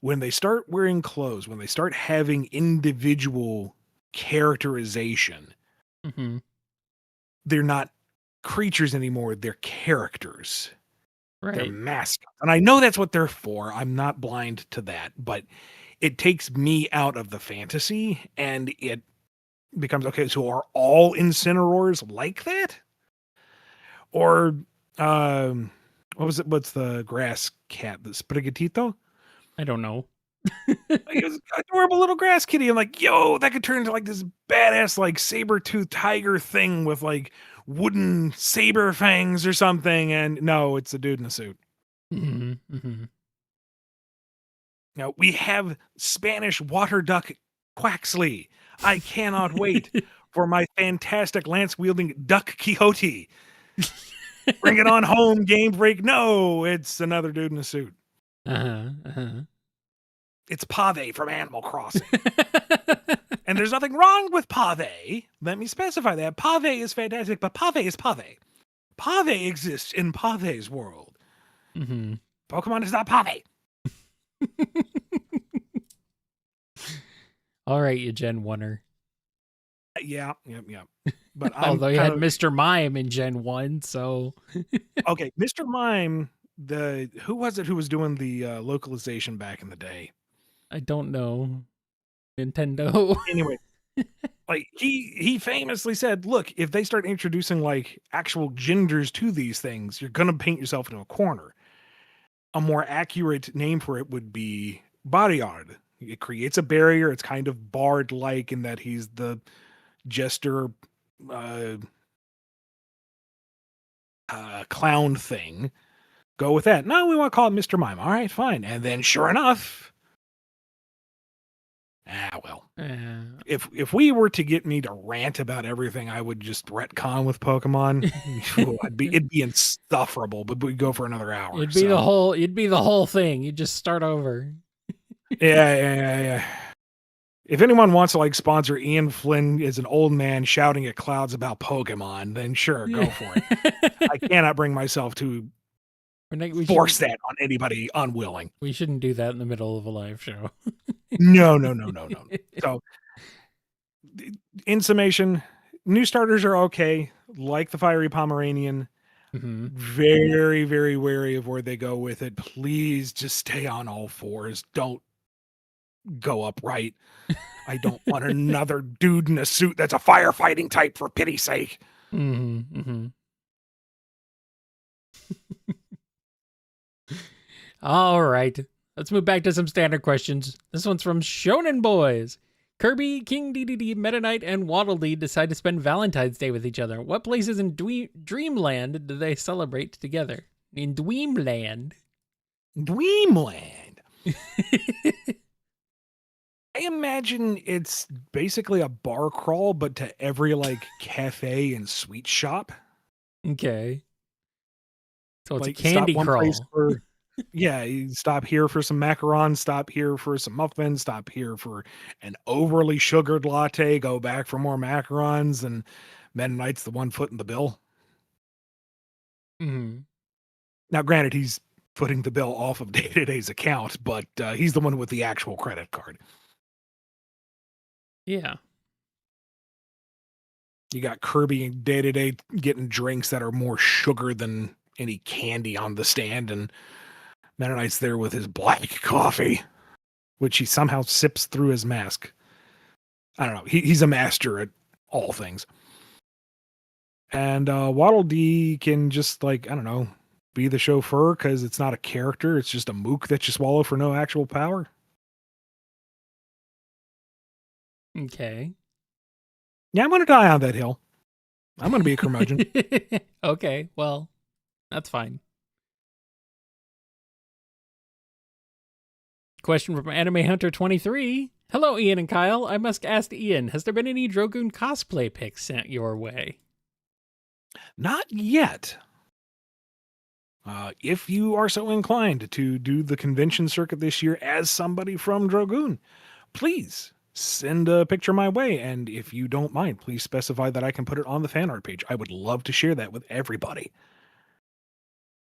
When they start wearing clothes, when they start having individual characterization, they're not creatures anymore. They're characters. Right. They're mascots. And I know that's what they're for. I'm not blind to that, but it takes me out of the fantasy and it becomes, okay, so are all Incineroars like that? Or what was it? What's the grass cat? The Sprigatito? I don't know. Like, it was an adorable little grass kitty. I'm like, yo, that could turn into like this badass like saber-toothed tiger thing with like wooden saber fangs or something. And no, it's a dude in a suit. Mm-hmm. Mm-hmm. Now we have Spanish water duck Quaxley. I cannot wait for my fantastic lance-wielding Duck Quixote. Bring it on home, game break. No, it's another dude in a suit. Uh-huh. Uh-huh. It's Pave from Animal Crossing. And there's nothing wrong with Pave. Let me specify that. Pave is fantastic, but Pave is Pave. Pave exists in Pave's world. Mm-hmm. Pokemon is not Pave. All right, you Gen 1er. Yeah. But Although you had Mr. Mime in Gen 1, so... Okay, Mr. Mime, who was it who was doing the localization back in the day? I don't know. Nintendo. Anyway, like he famously said, look, if they start introducing like actual genders to these things, you're gonna paint yourself into a corner. A more accurate name for it would be bodyguard. It creates a barrier. It's kind of bard like in that he's the jester clown thing. Go with that. No, we want to call it Mr. Mime. All right, fine. And then sure enough, well. If we were to get me to rant about everything, I would just retcon with Pokemon. It'd be insufferable, but we'd go for another hour. It'd be the whole thing. You'd just start over. Yeah. If anyone wants to like sponsor Ian Flynn as an old man shouting at clouds about Pokemon, then sure, go for it. I cannot bring myself to force that on anybody unwilling. We shouldn't do that in the middle of a live show. No. So, in summation, new starters are okay, like the Fiery Pomeranian. Mm-hmm. Very, very wary of where they go with it. Please just stay on all fours. Don't go upright. I don't want another dude in a suit that's a firefighting type, for pity's sake. Mm-hmm. Mm-hmm. All right. Let's move back to some standard questions. This one's from Shonen Boys. Kirby, King DDD, Meta Knight, and Waddle Dee decide to spend Valentine's Day with each other. What places in Dreamland do they celebrate together? In Dreamland. I imagine it's basically a bar crawl, but to every like cafe and sweet shop. Okay. So it's like, a candy crawl. Yeah, you stop here for some macarons, stop here for some muffins, stop here for an overly sugared latte, go back for more macarons, and Meta Knight's the one footing the bill. Mm-hmm. Now, granted, he's footing the bill off of Day-to-Day's account, but he's the one with the actual credit card. Yeah. You got Kirby and Day-to-Day getting drinks that are more sugar than any candy on the stand, and Meta Knight's there with his black coffee, which he somehow sips through his mask. I don't know. He's a master at all things. And Waddle Dee can just, like, I don't know, be the chauffeur because it's not a character. It's just a mook that you swallow for no actual power. Okay. Yeah, I'm going to die on that hill. I'm going to be a curmudgeon. Okay, well, that's fine. Question from Anime Hunter 23. Hello, Ian and Kyle. I must ask Ian, has there been any Drogoon cosplay pics sent your way? Not yet. If you are so inclined to do the convention circuit this year as somebody from Drogoon, please send a picture my way. And if you don't mind, please specify that I can put it on the fan art page. I would love to share that with everybody.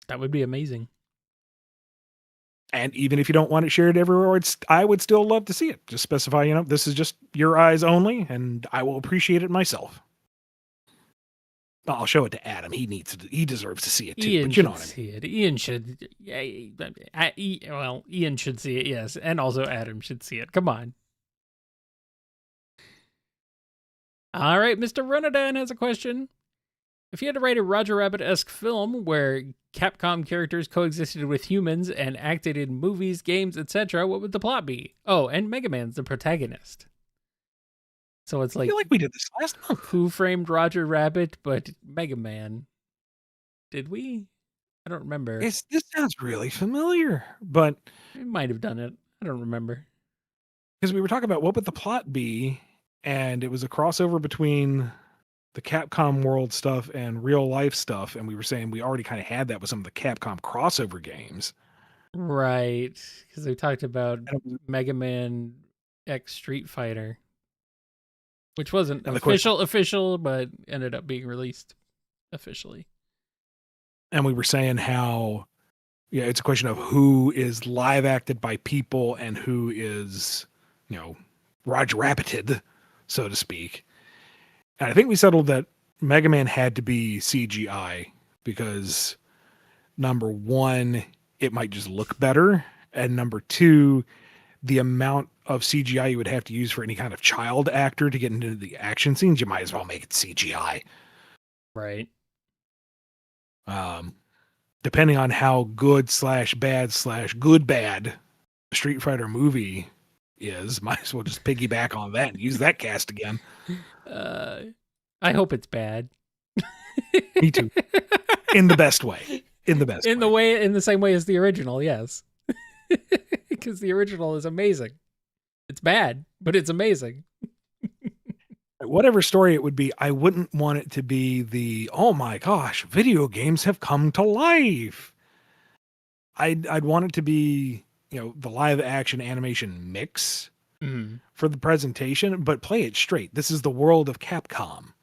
That would be amazing. And even if you don't want it shared everywhere, I would still love to see it. Just specify, this is just your eyes only, and I will appreciate it myself. I'll show it to Adam. He deserves to see it too. Ian but you know should what I mean. see it. Ian should. Ian should see it. Yes, and also Adam should see it. Come on. All right, Mr. Runadan has a question. If you had to write a Roger Rabbit-esque film where Capcom characters coexisted with humans and acted in movies, games, etc., what would the plot be? Oh, and Mega Man's the protagonist. So it's I like, feel like we did this last month. Who Framed Roger Rabbit, but Mega Man. Did we? I don't remember. This sounds really familiar, but We might have done it. I don't remember. because we were talking about what would the plot be, and it was a crossover between the Capcom world stuff and real life stuff, and we were saying we already kind of had that with some of the Capcom crossover games. Right, because we talked about And it was- Mega Man X Street Fighter, which wasn't And the question- official, but ended up being released officially. And we were saying how, yeah, it's a question of who is live acted by people and who is, Roger Rabbited, so to speak. And I think we settled that Mega Man had to be CGI because, number one, it might just look better. And number two, the amount of CGI you would have to use for any kind of child actor to get into the action scenes, you might as well make it CGI. Right. Depending on how good /bad bad Street Fighter movie is, might as well just piggyback on that and use that cast again. I hope it's bad. Me too. In the best way. In the same way as the original, yes. Because the original is amazing. It's bad, but it's amazing. Whatever story it would be, I wouldn't want it to be the, oh my gosh, video games have come to life. I'd want it to be, the live action animation mix for the presentation, but play it straight. This is the world of Capcom.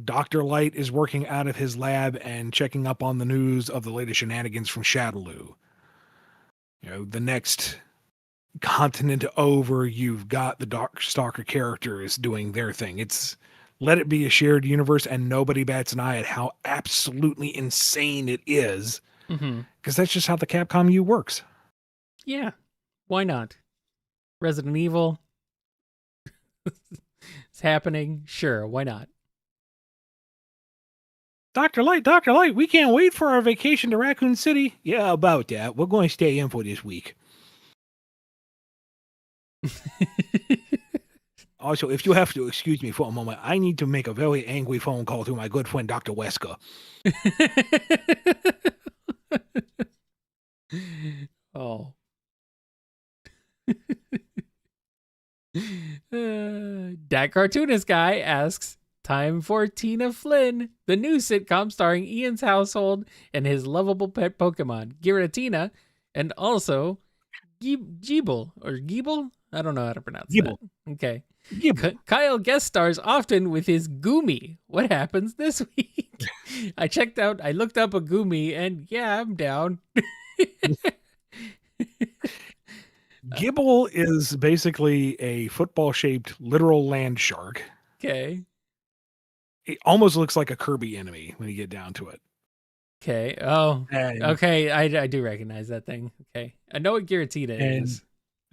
Dr. Light is working out of his lab and checking up on the news of the latest shenanigans from Shadaloo. The next continent over, you've got the Dark Stalker characters doing their thing. Let it be a shared universe, and nobody bats an eye at how absolutely insane it is, because that's just how the Capcom U works. Yeah, why not? Resident Evil, it's happening. Sure, why not? Dr. Light, we can't wait for our vacation to Raccoon City. Yeah, about that. We're going to stay in for this week. Also, if you have to excuse me for a moment, I need to make a very angry phone call to my good friend Dr. Wesker. Oh. That cartoonist guy asks, time for Tina Flynn, the new sitcom starring Ian's household and his lovable pet Pokemon, Giratina, and also Geeble, or Geeble? I don't know how to pronounce Geeble. that. Okay. Kyle guest stars often with his Goomy. What happens this week? I looked up a Goomy, and yeah, I'm down. Gibble is basically a football-shaped literal land shark. Okay. It almost looks like a Kirby enemy when you get down to it. Okay. Oh, And, okay. I do recognize that thing. Okay. I know what Giratina is.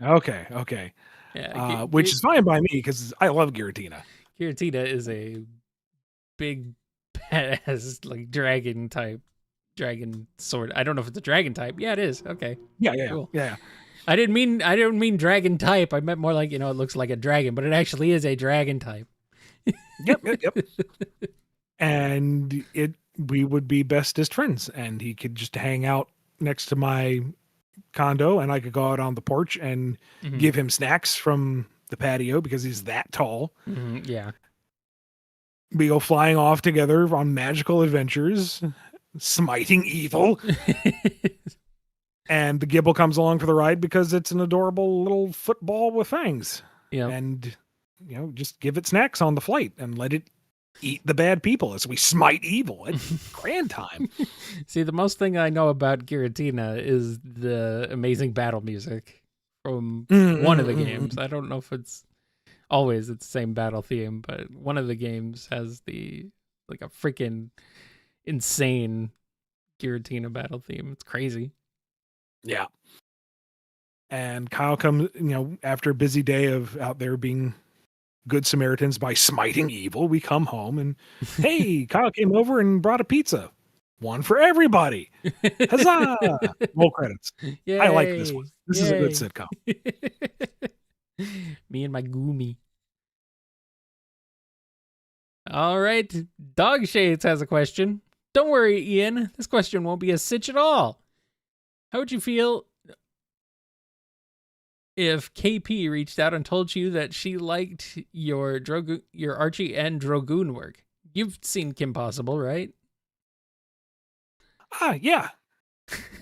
Okay. Yeah. Which is fine by me because I love Giratina. Giratina is a big badass like dragon sword. I don't know if it's a dragon type. Yeah, it is. Okay. Yeah. Cool. Yeah. I didn't mean dragon type. I meant more like, it looks like a dragon, but it actually is a dragon type. Yep. And we would be bestest friends, and he could just hang out next to my condo, and I could go out on the porch and give him snacks from the patio because he's that tall. Yeah. We go flying off together on magical adventures, smiting evil. And the Gibble comes along for the ride because it's an adorable little football with fangs. Yeah. And, just give it snacks on the flight and let it eat the bad people as we smite evil. It's grand time. See, the most thing I know about Giratina is the amazing battle music from one of the games. I don't know if it's always the same battle theme, but one of the games has a freaking insane Giratina battle theme. It's crazy. Yeah. And Kyle comes, after a busy day of out there being good Samaritans by smiting evil, we come home and, hey, Kyle came over and brought a pizza. One for everybody. Huzzah! Roll credits. Yay. I like this one. This is a good Yay. sitcom. Me and my Goomy. All right. Dog Shades has a question. Don't worry, Ian. This question won't be a sitch at all. How would you feel if KP reached out and told you that she liked your Archie and Drogoon work? You've seen Kim Possible, right? Yeah.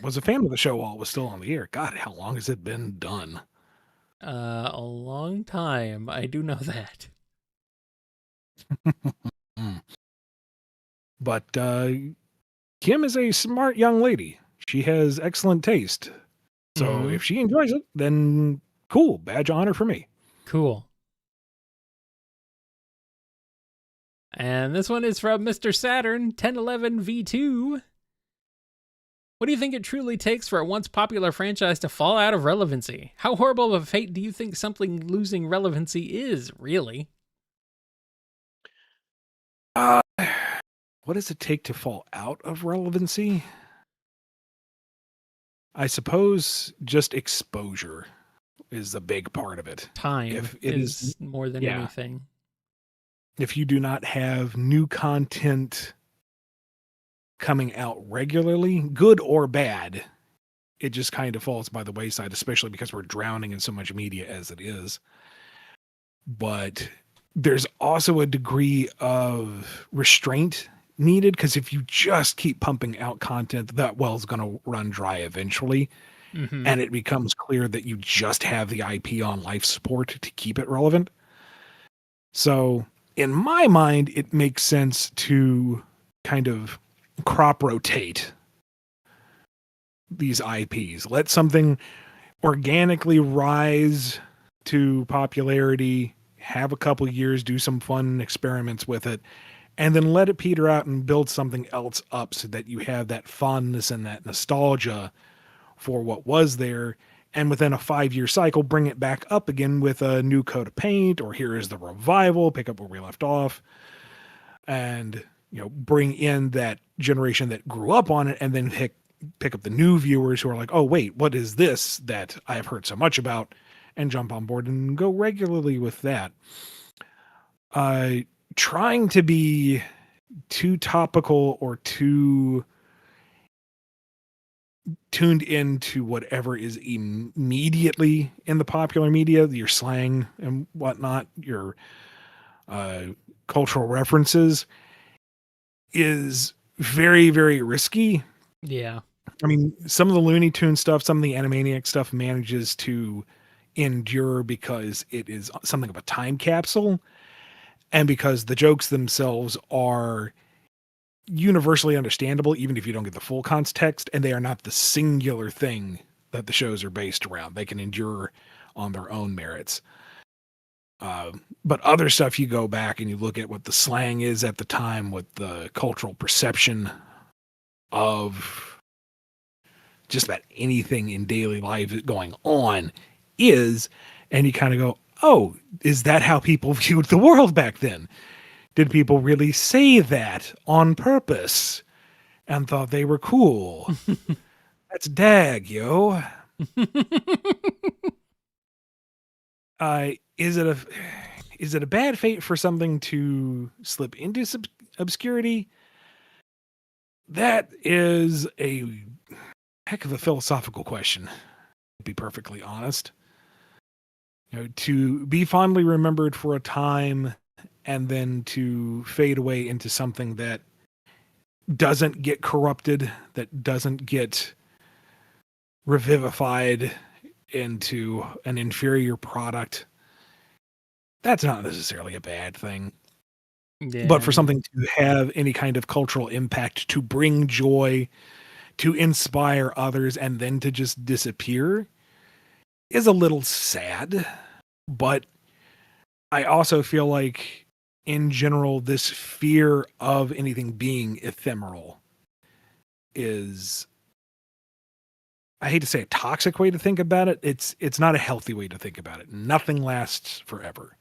Was a fan of the show while it was still on the air. God, how long has it been done? A long time. I do know that. But Kim is a smart young lady. She has excellent taste. So if she enjoys it, then cool. Badge of honor for me. Cool. And this one is from Mr. Saturn 1011 V2. What do you think it truly takes for a once popular franchise to fall out of relevancy? How horrible of a fate do you think something losing relevancy is, really? What does it take to fall out of relevancy? I suppose just exposure is a big part of it. Time If it is more than anything. If you do not have new content coming out regularly, good or bad, it just kind of falls by the wayside, especially because we're drowning in so much media as it is. But there's also a degree of restraint needed, because if you just keep pumping out content, that well's going to run dry eventually. And it becomes clear that you just have the IP on life support to keep it relevant. So in my mind, it makes sense to kind of crop rotate these IPs. Let something organically rise to popularity, have a couple years, do some fun experiments with it, and then let it peter out and build something else up so that you have that fondness and that nostalgia for what was there. And within a 5-year cycle, bring it back up again with a new coat of paint, or here is the revival, pick up where we left off, and bring in that generation that grew up on it, and then pick up the new viewers who are like, oh wait, what is this that I have heard so much about, and jump on board and go regularly with that. Trying to be too topical or too tuned into whatever is immediately in the popular media, your slang and whatnot, your cultural references, is very, very risky. Yeah. I mean, some of the Looney Tunes stuff, some of the Animaniac stuff manages to endure because it is something of a time capsule, and because the jokes themselves are universally understandable, even if you don't get the full context, and they are not the singular thing that the shows are based around. They can endure on their own merits. But other stuff, you go back and you look at what the slang is at the time, what the cultural perception of just about anything in daily life going on is, and you kind of go, oh, is that how people viewed the world back then? Did people really say that on purpose and thought they were cool? That's dag, yo. Is it a bad fate for something to slip into obscurity? That is a heck of a philosophical question, to be perfectly honest. To be fondly remembered for a time and then to fade away into something that doesn't get corrupted, that doesn't get revivified into an inferior product, that's not necessarily a bad thing. Yeah. But for something to have any kind of cultural impact, to bring joy, to inspire others, and then to just disappear is a little sad. But I also feel like, in general, this fear of anything being ephemeral is, I hate to say, a toxic way to think about it. It's not a healthy way to think about it. Nothing lasts forever.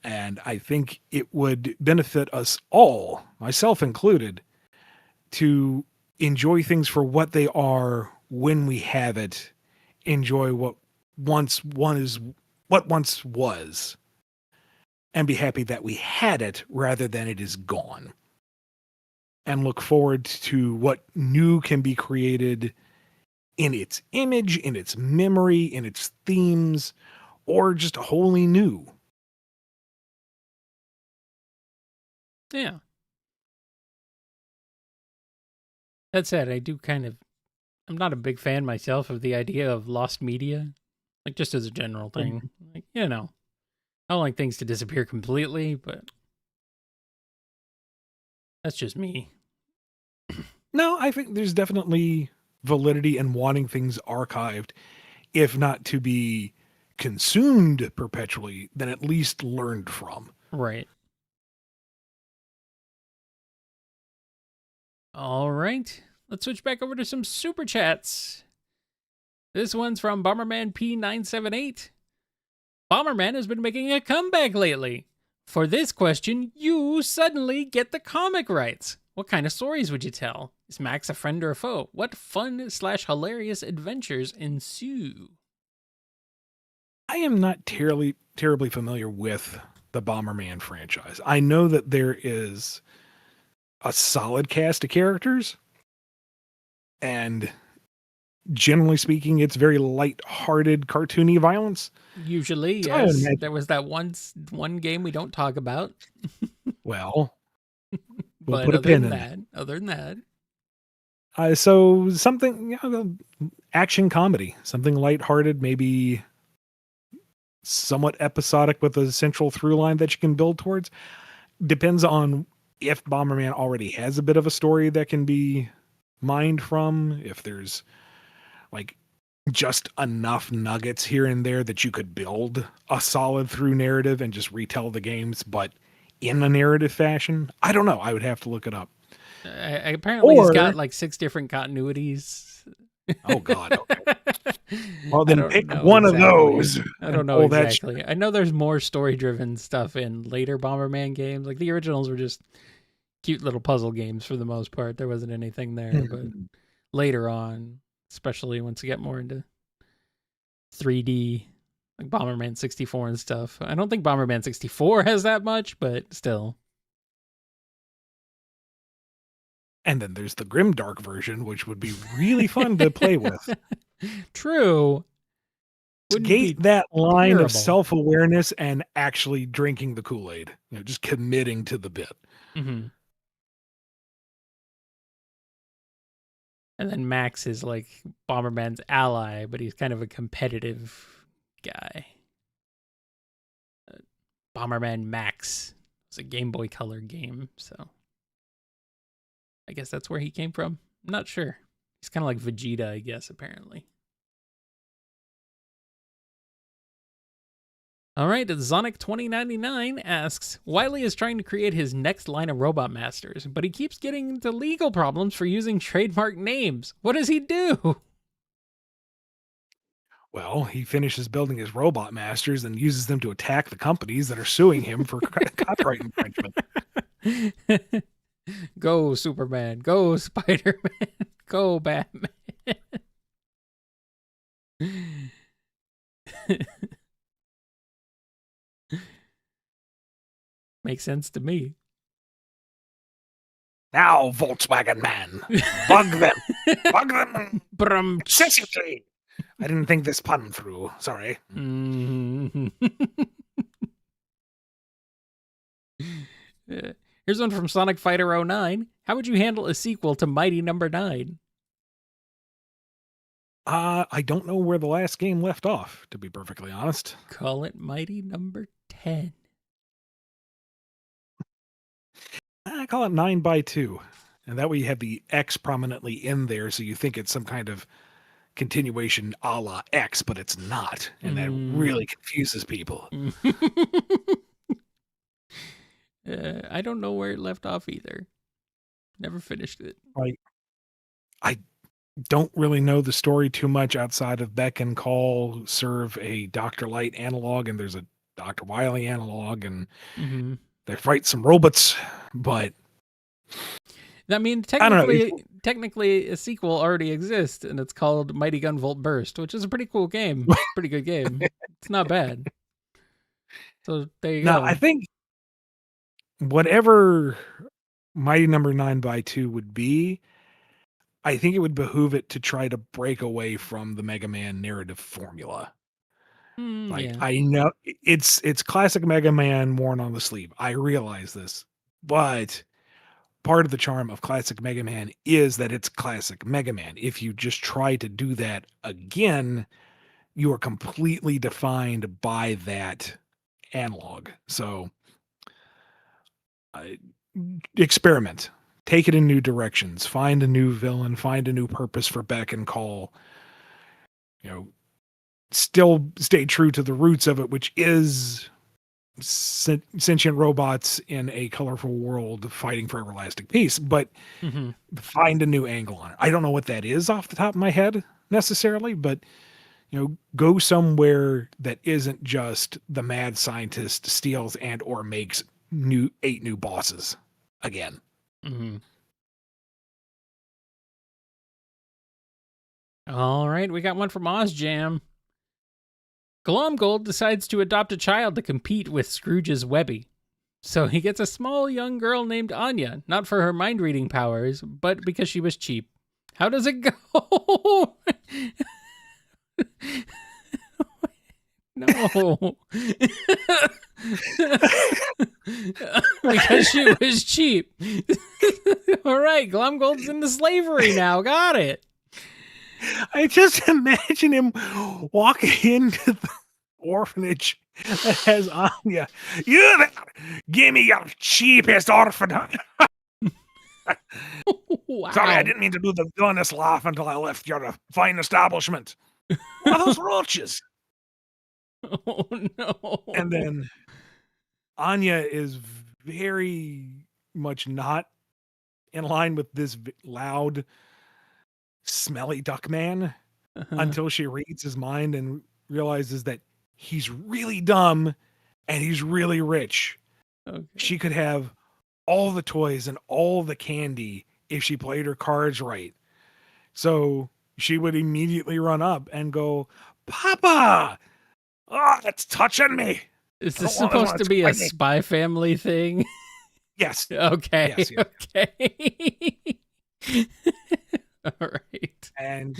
And I think it would benefit us all, myself included, to enjoy things for what they are when we have it, enjoy what once was, and be happy that we had it rather than it is gone. And look forward to what new can be created in its image, in its memory, in its themes, or just wholly new. Yeah. That said, I'm not a big fan myself of the idea of lost media, like just as a general thing. Like, I don't like things to disappear completely, but that's just me. No, I think there's definitely validity in wanting things archived, if not to be consumed perpetually, then at least learned from. Right. All right. Let's switch back over to some super chats. This one's from Bomberman P978. Bomberman has been making a comeback lately. For this question, you suddenly get the comic rights. What kind of stories would you tell? Is Max a friend or a foe? What fun/hilarious adventures ensue? I am not terribly familiar with the Bomberman franchise. I know that there is a solid cast of characters, and generally speaking, it's very light-hearted, cartoony violence. Usually, So I would yes. imagine- There was that one game we don't talk about. Well, we'll But put a other pin than in that, other than that, so something, action comedy, something lighthearted, maybe somewhat episodic with a central through line that you can build towards. Depends on if Bomberman already has a bit of a story that can be mined from, if there's like just enough nuggets here and there that you could build a solid through narrative and just retell the games, but in a narrative fashion. I don't know. I would have to look it up. apparently he's Or- got like 6 different continuities. Oh God. Okay. Well, I then don't pick know one of exactly. those. I don't and know pull that exactly. I know there's more story-driven stuff in later Bomberman games. Like the originals were just cute little puzzle games for the most part. There wasn't anything there, but later on, especially once you get more into 3D, like Bomberman 64 and stuff. I don't think Bomberman 64 has that much, but still. And then there's the grimdark version, which would be really fun to play with. True. Wouldn't Gate be that line terrible. of self-awareness and actually drinking the Kool-Aid. Just committing to the bit. Mm-hmm. And then Max is like Bomberman's ally, but he's kind of a competitive guy. Bomberman Max. It's a Game Boy Color game, so I guess that's where he came from. I'm not sure. He's kind of like Vegeta, I guess, apparently. All right, Sonic 2099 asks, Wily is trying to create his next line of Robot Masters, but he keeps getting into legal problems for using trademark names. What does he do? Well, he finishes building his robot masters and uses them to attack the companies that are suing him for copyright infringement. Go, Superman. Go, Spider-Man. Go, Batman. Makes sense to me. Now, Volkswagen man, bug them. Bug them. Brum. Excessively. I didn't think this pun through. Sorry. Mhm. Here's one from Sonic Fighter 09. How would you handle a sequel to Mighty Number 9? I don't know where the last game left off, to be perfectly honest. Call it Mighty Number 10. I call it 9x2. And that way you have the X prominently in there, so you think it's some kind of continuation a la X, but it's not. And that really confuses people. I don't know where it left off either. Never finished it. I don't really know the story too much outside of Beck and Call serve a Dr. Light analog, and there's a Dr. Wily analog, and they fight some robots, but I mean, I don't know. technically a sequel already exists, and it's called Mighty Gunvolt Burst, which is a pretty cool game. Pretty good game. It's not bad. So there you Now, go. I think whatever Mighty Number 9x2 would be, I think it would behoove it to try to break away from the Mega Man narrative formula. Like, Yeah. I know it's classic Mega Man worn on the sleeve. I realize this, but part of the charm of classic Mega Man is that it's classic Mega Man. If you just try to do that again, you are completely defined by that analog. So, experiment, take it in new directions, find a new villain, find a new purpose for Beck and Call. You know, still stay true to the roots of it, which is sentient robots in a colorful world fighting for everlasting peace, but find a new angle on it. I don't know what that is off the top of my head necessarily, but go somewhere that isn't just the mad scientist steals and or makes 8 new bosses again. All right, we got one from OzJam. Glomgold decides to adopt a child to compete with Scrooge's Webby. So he gets a small young girl named Anya, not for her mind-reading powers, but because she was cheap. How does it go? No. Because she was cheap. All right, Glomgold's into slavery now. Got it. I just imagine him walking into the orphanage that has Anya. You there, give me your cheapest orphan. Wow. Sorry, I didn't mean to do the villainous laugh until I left your fine establishment. What are those roaches? Oh, no. And then Anya is very much not in line with this loud, smelly duck man until she reads his mind and realizes that he's really dumb and he's really rich. Okay. She could have all the toys and all the candy if she played her cards right. So she would immediately run up and go, Papa! Oh, that's touching me. Is this supposed to be a Spy Family thing? Yes. Okay. Yes, yes. Okay. All right. And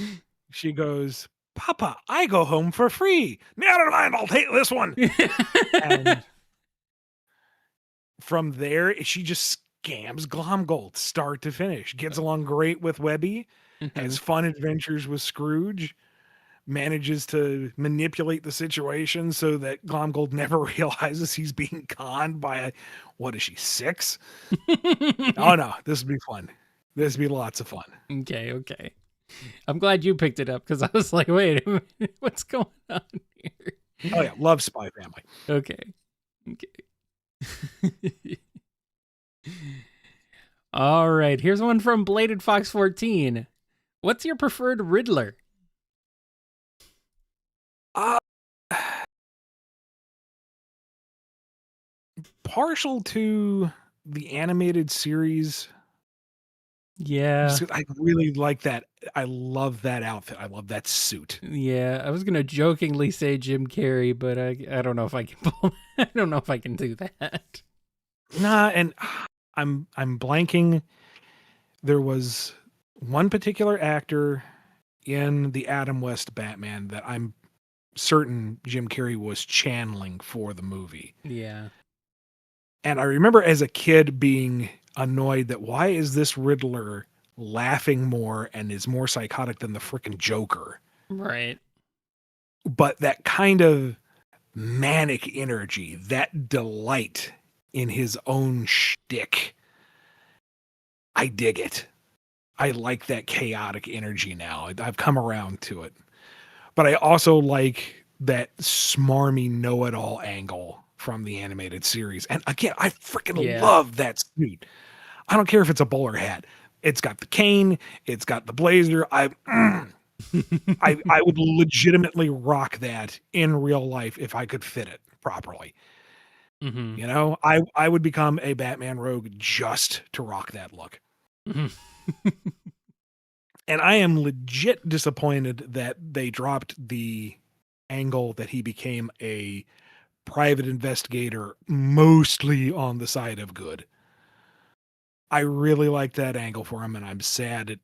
she goes, Papa, I go home for free. Never mind, I'll take this one. And from there, she just scams Glomgold start to finish. Gets along great with Webby, has fun adventures with Scrooge, manages to manipulate the situation so that Glomgold never realizes he's being conned by what is she, 6? Oh no, this would be fun. This would be lots of fun. Okay. I'm glad you picked it up because I was like, wait a minute, what's going on here? Oh yeah, love Spy Family. Okay. All right, here's one from Bladed Fox 14. What's your preferred Riddler? Partial to the animated series. Yeah. I really like that. I love that outfit. I love that suit. Yeah, I was gonna jokingly say Jim Carrey, but I don't know if I can pull. I don't know if I can do that. Nah, and I'm blanking. There was one particular actor in the Adam West Batman that I'm certain Jim Carrey was channeling for the movie. Yeah. And I remember as a kid being annoyed that why is this Riddler laughing more and is more psychotic than the frickin' Joker? Right. But that kind of manic energy, that delight in his own shtick, I dig it. I like that chaotic energy now. I've come around to it. But I also like that smarmy know-it-all angle from the animated series. And again, I freaking love that suit. I don't care if it's a bowler hat. It's got the cane. It's got the blazer. I would legitimately rock that in real life if I could fit it properly. Mm-hmm. You know, I would become a Batman rogue just to rock that look. And I am legit disappointed that they dropped the angle that he became a private investigator, mostly on the side of good. I really liked that angle for him, and I'm sad it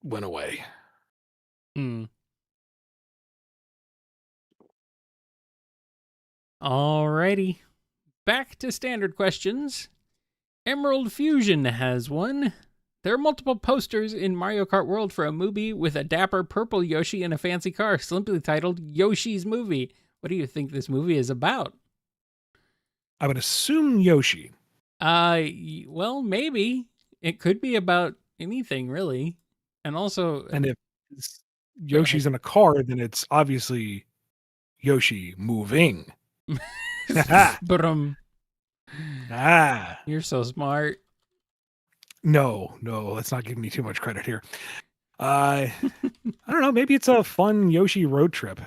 went away. Alrighty. Back to standard questions. Emerald Fusion has one. There are multiple posters in Mario Kart World for a movie with a dapper purple Yoshi in a fancy car, simply titled Yoshi's Movie. What do you think this movie is about? I would assume Yoshi. Well, maybe. It could be about anything, really. And also... And if Yoshi's in a car, then it's obviously Yoshi moving. But you're so smart. No, let's not give me too much credit here. I don't know. Maybe it's a fun Yoshi road trip.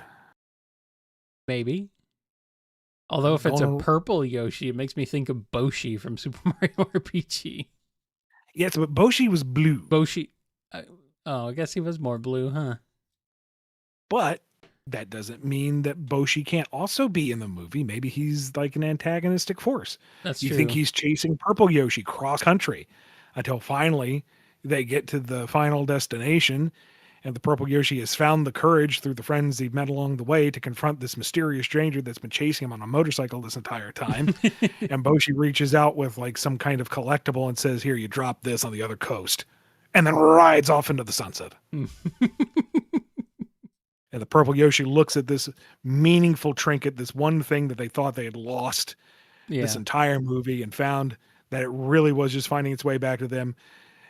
Maybe. Although if it's a purple Yoshi, it makes me think of Boshi from Super Mario RPG. Yeah, but Boshi was blue. Boshi. I guess he was more blue, huh? But that doesn't mean that Boshi can't also be in the movie. Maybe he's like an antagonistic force. That's true. You true. think he's chasing purple Yoshi cross country until finally they get to the final destination, and the purple Yoshi has found the courage through the friends he've met along the way to confront this mysterious stranger that's been chasing him on a motorcycle this entire time. And Boshi reaches out with like some kind of collectible and says, "Here, you drop this on the other coast," and then rides off into the sunset. And the purple Yoshi looks at this meaningful trinket, this one thing that they thought they had lost this entire movie, and found that it really was just finding its way back to them,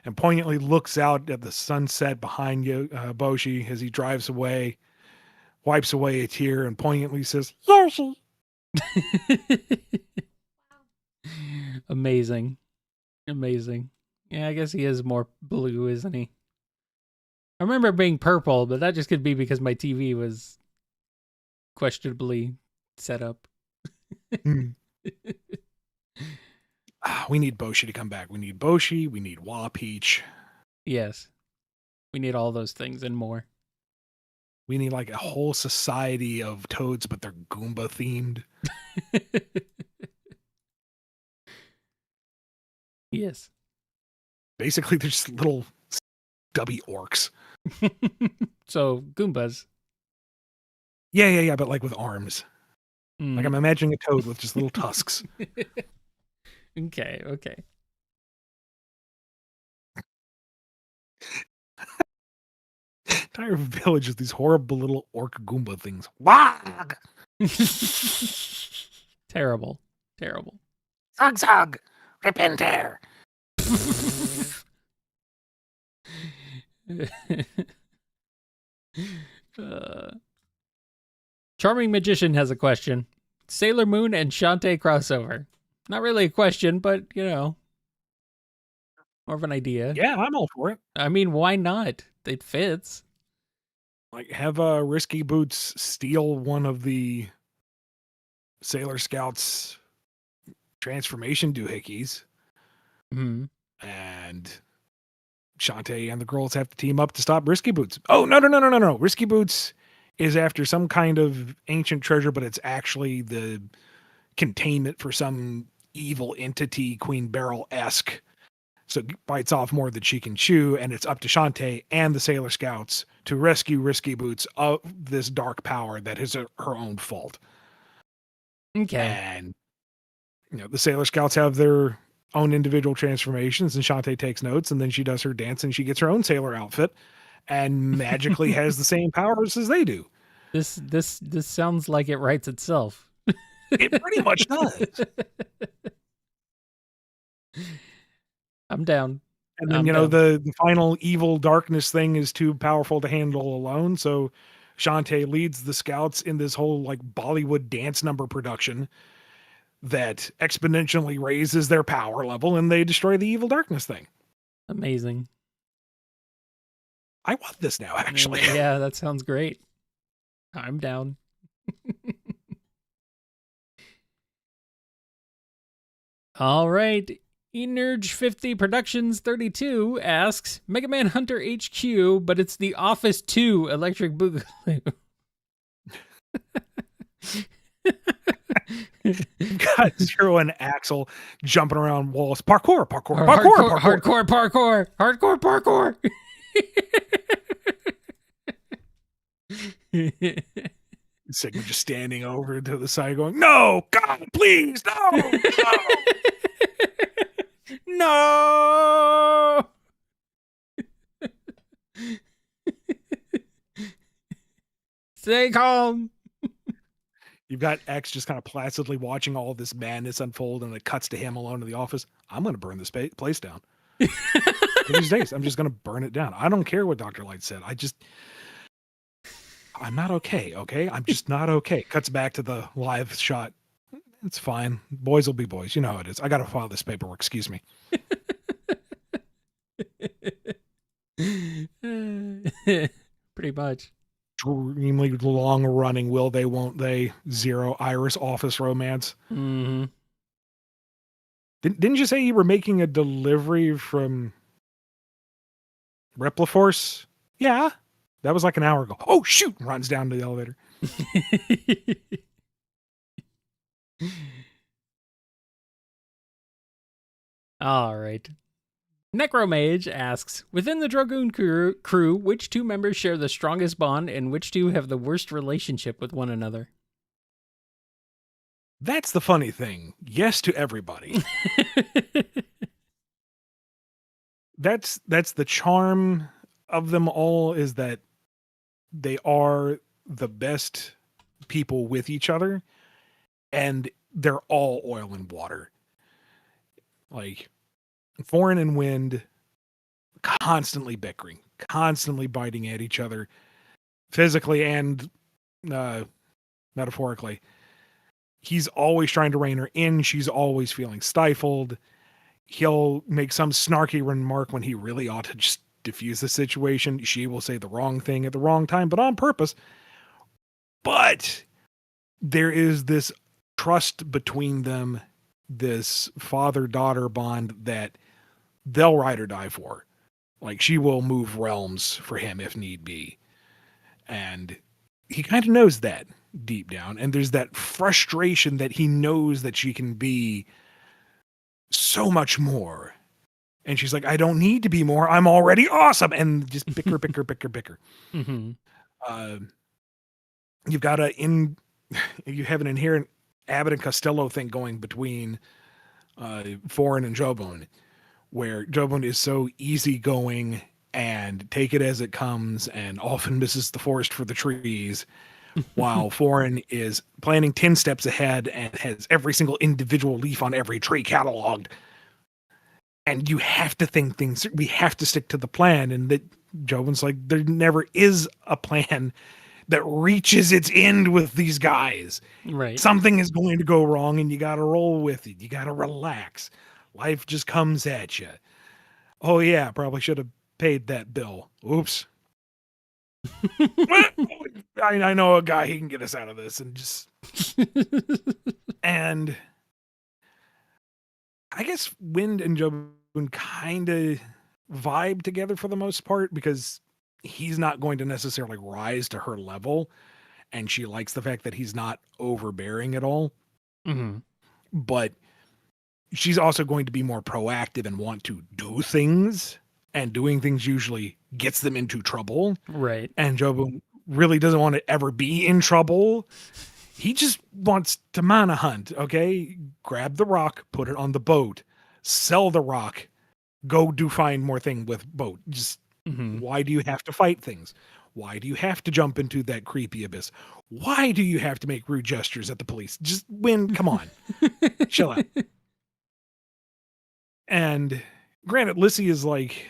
and poignantly looks out at the sunset behind Boshi as he drives away, wipes away a tear, and poignantly says, "Yoshi." Amazing. Yeah, I guess he is more blue, isn't he? I remember it being purple, but that just could be because my TV was questionably set up. We need Boshi to come back. We need Boshi. We need Wah Peach. Yes. We need all those things and more. We need like a whole society of toads, but they're Goomba themed. Yes. Basically, they're just little stubby orcs. So, Goombas. Yeah, but like with arms. Like I'm imagining a toad with just little tusks. Okay. Entire village is these horrible little orc Goomba things. Wag! Terrible. Zug, rip and tear. Charming Magician has a question. Sailor Moon and Shantae crossover. Not really a question, but, more of an idea. Yeah, I'm all for it. I mean, why not? It fits. Like, have Risky Boots steal one of the Sailor Scouts transformation doohickeys. Mm-hmm. And Shantae and the girls have to team up to stop Risky Boots. Oh, no. Risky Boots is after some kind of ancient treasure, but it's actually the containment for some evil entity, Queen Beryl-esque. So it bites off more than she can chew, and it's up to Shantae and the Sailor Scouts to rescue Risky Boots of this dark power that is her own fault. Okay. And, the Sailor Scouts have their own individual transformations, and Shantae takes notes, and then she does her dance, and she gets her own sailor outfit, and magically has the same powers as they do. This sounds like it writes itself. It pretty much does. I'm down. And then, the final evil darkness thing is too powerful to handle alone. So Shantae leads the scouts in this whole like Bollywood dance number production that exponentially raises their power level, and they destroy the evil darkness thing. Amazing. I want this now, actually. Yeah, that sounds great. I'm down. All right. Energe50 Productions 32 asks, Mega Man Hunter HQ, but it's the Office 2 Electric Boogaloo. You've got Zero and Axel jumping around walls. Parkour, parkour, parkour, parkour. Hardcore parkour. Sigma just standing over to the side going, no, God, please, no, no. No. Stay calm. You've got X just kind of placidly watching all of this madness unfold, and it cuts to him alone in the office. I'm going to burn this place down. These days, I'm just going to burn it down. I don't care what Dr. Light said. I'm not okay, okay? I'm just not okay. Cuts back to the live shot. It's fine. Boys will be boys. You know how it is. I got to file this paperwork. Excuse me. Pretty much. Extremely long running will they, won't they, Zero Iris office romance. Mm-hmm. Didn't you say you were making a delivery from Repliforce? Yeah. That was like an hour ago. Oh, shoot. Runs down to the elevator. All right. Necromage asks, within the Dragoon crew, which two members share the strongest bond and which two have the worst relationship with one another? That's the funny thing. Yes to everybody. That's the charm of them all, is that they are the best people with each other, and they're all oil and water. Like, Foreign and Wind constantly bickering, constantly biting at each other, physically and metaphorically. He's always trying to rein her in. She's always feeling stifled. He'll make some snarky remark when he really ought to just diffuse the situation. She will say the wrong thing at the wrong time, but on purpose. But there is this trust between them, this father-daughter bond that they'll ride or die for. Like, she will move realms for him if need be. And he kind of knows that deep down. And there's that frustration that he knows that she can be so much more. And she's like, I don't need to be more. I'm already awesome. And just bicker, bicker, bicker, bicker. Mm-hmm. You've got you have an inherent Abbott and Costello thing going between Foreign and Jobun, where Jobun is so easygoing and take it as it comes and often misses the forest for the trees, while Foreign is planning 10 steps ahead and has every single individual leaf on every tree cataloged. And you have to think things, we have to stick to the plan. And that Jobun's like, there never is a plan that reaches its end with these guys. Right. Something is going to go wrong and you got to roll with it. You got to relax. Life just comes at you. Oh yeah, probably should have paid that bill. Oops. I know a guy, he can get us out of this, and just and I guess Wind and Jobun kind of vibe together for the most part, because he's not going to necessarily rise to her level, and she likes the fact that he's not overbearing at all. Mm-hmm. But she's also going to be more proactive and want to do things, and doing things usually gets them into trouble. Right. And Jobun really doesn't want to ever be in trouble. He just wants to mana hunt, okay? Grab the rock, put it on the boat, sell the rock, go do find more thing with boat. Just Why do you have to fight things? Why do you have to jump into that creepy abyss? Why do you have to make rude gestures at the police? Just win, come on. Chill out. And granted, Lissy is like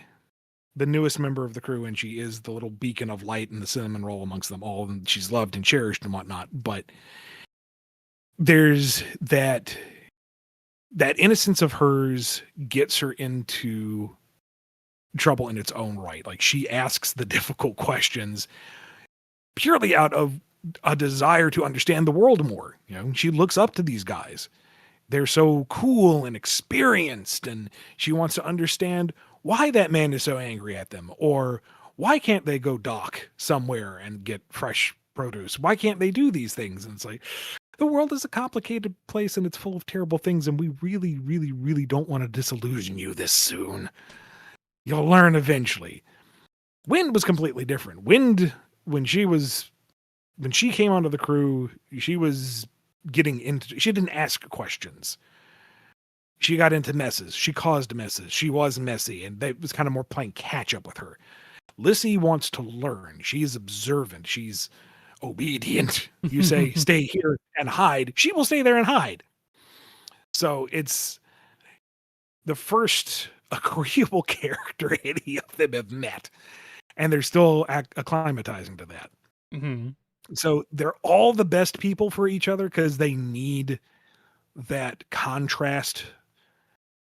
the newest member of the crew, and she is the little beacon of light and the cinnamon roll amongst them all, and she's loved and cherished and whatnot. But there's that innocence of hers gets her into trouble in its own right. Like, she asks the difficult questions purely out of a desire to understand the world more. You know, she looks up to these guys. they're so cool and experienced, and she wants to understand why that man is so angry at them, or why can't they go dock somewhere and get fresh produce? Why can't they do these things? And it's like, the world is a complicated place and it's full of terrible things, and we really, really, really don't want to disillusion you this soon. You'll learn eventually. Wind was completely different. Wind, when she came onto the crew, she was she didn't ask questions. She got into messes. She caused messes. She was messy, and that was kind of more playing catch up with her. Lissy wants to learn. She's observant. She's obedient. You say, stay here and hide. She will stay there and hide. So it's the first agreeable character any of them have met. And they're still acclimatizing to that. Mm-hmm. So they're all the best people for each other because they need that contrast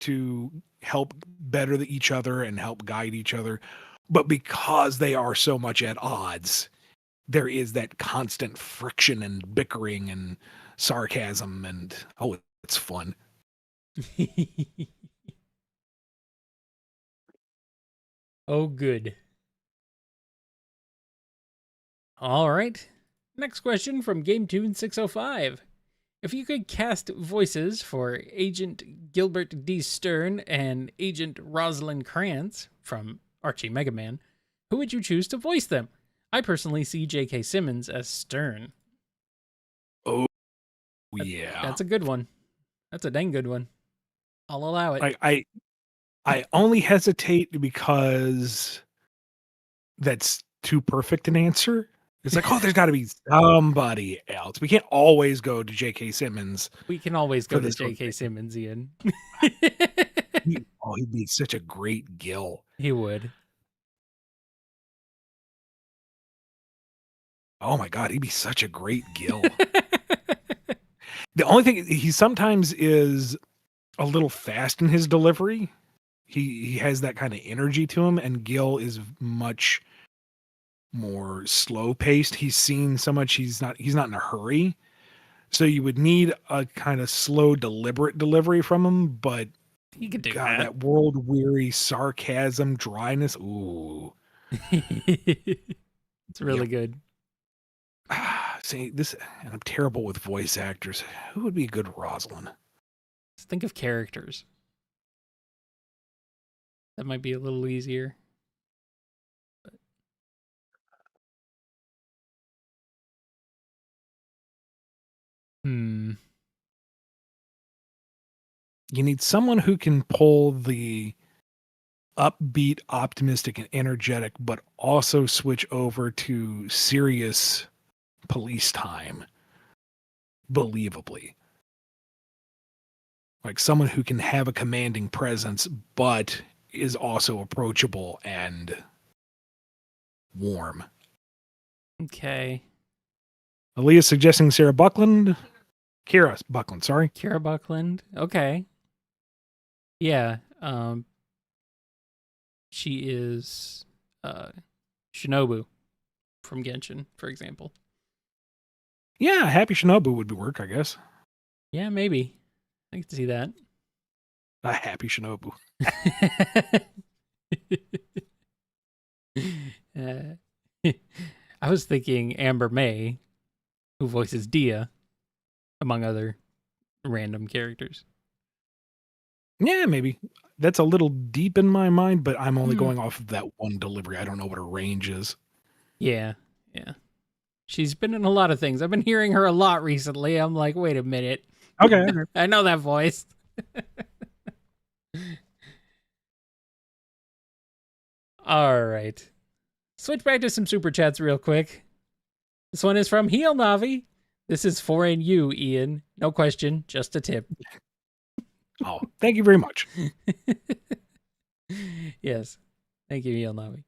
to help better each other and help guide each other. But because they are so much at odds, there is that constant friction and bickering and sarcasm, and it's fun. Oh, good. All right. Next question from GameTune605. If you could cast voices for Agent Gilbert D. Stern and Agent Rosalind Krantz from Archie Mega Man, who would you choose to voice them? I personally see J.K. Simmons as Stern. Oh, yeah. That's a good one. That's a dang good one. I'll allow it. I only hesitate because that's too perfect an answer. It's like, there's got to be somebody else. We can't always go to J.K. Simmons. We can always go to J.K. Simmons, Ian. He'd be such a great Gil. He would. Oh my God, he'd be such a great Gil. The only thing, he sometimes is a little fast in his delivery. He has that kind of energy to him, and Gil is much more slow paced. He's seen so much, he's not in a hurry. So you would need a kind of slow, deliberate delivery from him, but he could do that world weary sarcasm, dryness. Ooh. It's really good. See, this, and I'm terrible with voice actors. Who would be a good Rosalind? Let's think of characters. That might be a little easier. You need someone who can pull the upbeat, optimistic, and energetic, but also switch over to serious police time believably. Like someone who can have a commanding presence, but is also approachable and warm. Okay. Aaliyah's suggesting Kira Buckland, sorry. Kira Buckland. Okay. Yeah. She is Shinobu from Genshin, for example. Yeah, Happy Shinobu would work, I guess. Yeah, maybe. I can see that. A Happy Shinobu. I was thinking Amber May, who voices Dia, among other random characters. Yeah, maybe. That's a little deep in my mind, but I'm only going off of that one delivery. I don't know what her range is. Yeah. She's been in a lot of things. I've been hearing her a lot recently. I'm like, wait a minute. Okay. I know that voice. All right. Switch back to some super chats real quick. This one is from Heel Navi. This is for you, Ian. No question, just a tip. Oh, thank you very much. Yes. Thank you, Heel Navi.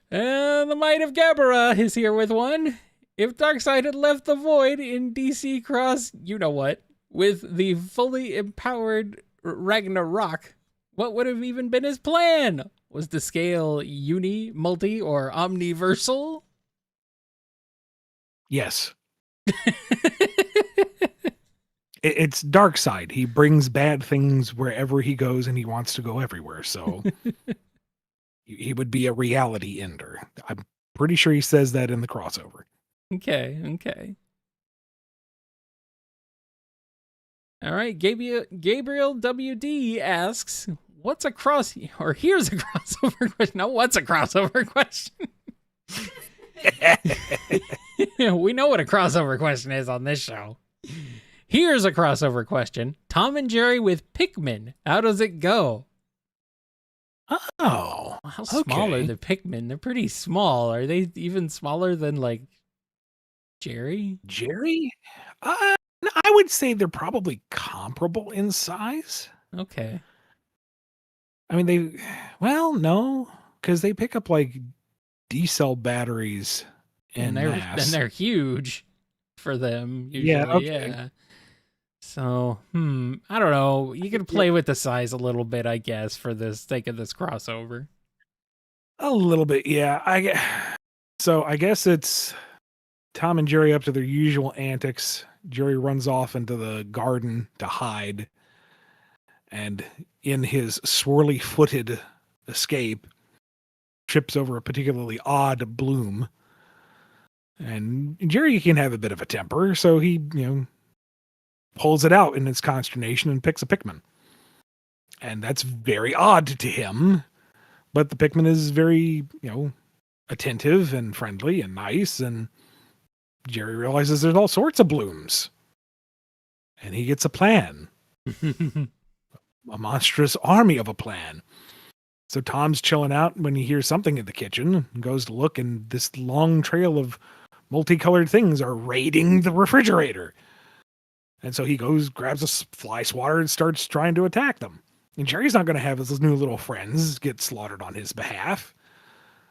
And the Might of Gabara is here with one. If Darkseid had left the void in DC Cross, you know what, with the fully empowered Ragnarok, what would have even been his plan? Was the scale uni, multi, or omniversal? it's dark side. He brings bad things wherever he goes, and he wants to go everywhere. So he would be a reality ender. I'm pretty sure he says that in the crossover. Okay. All right, Gabriel WD asks, here's a crossover question. No, what's a crossover question? We know what a crossover question is on this show. Here's a crossover question. Tom and Jerry with Pikmin. How does it go? Oh, How small are the Pikmin? They're pretty small. Are they even smaller than, like, Jerry? Jerry? No, I would say they're probably comparable in size. Okay. I mean, no, because they pick up like D-cell batteries in mass. And they're huge for them usually. Yeah, okay. Yeah. So, I don't know. You can play with the size a little bit, I guess, for the sake of this crossover. A little bit, yeah. So I guess it's Tom and Jerry up to their usual antics. Jerry runs off into the garden to hide. And in his swirly-footed escape, trips over a particularly odd bloom. And Jerry can have a bit of a temper, so he, pulls it out in its consternation and picks a Pikmin. And that's very odd to him, but the Pikmin is very, attentive and friendly and nice, and Jerry realizes there's all sorts of blooms. And he gets a plan. A monstrous army of a plan. So Tom's chilling out when he hears something in the kitchen and goes to look, and this long trail of multicolored things are raiding the refrigerator. And so he goes, grabs a fly swatter and starts trying to attack them. And Jerry's not going to have his new little friends get slaughtered on his behalf.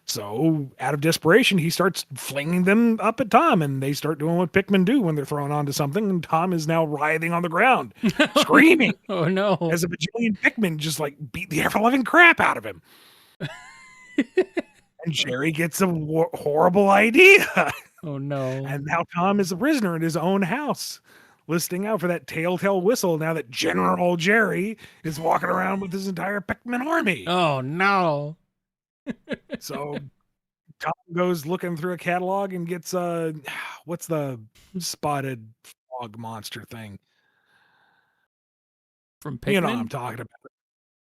So out of desperation, he starts flinging them up at Tom, and they start doing what Pikmin do when they're thrown onto something. And Tom is now writhing on the ground, screaming. Oh, no. As a bajillion Pikmin just like beat the ever-loving crap out of him. And Jerry gets a horrible idea. Oh, no. And now Tom is a prisoner in his own house, listening out for that telltale whistle now that General Jerry is walking around with his entire Pikmin army. Oh, no. So Tom goes looking through a catalog and gets what's the spotted frog monster thing? From Pikmin? You know what I'm talking about.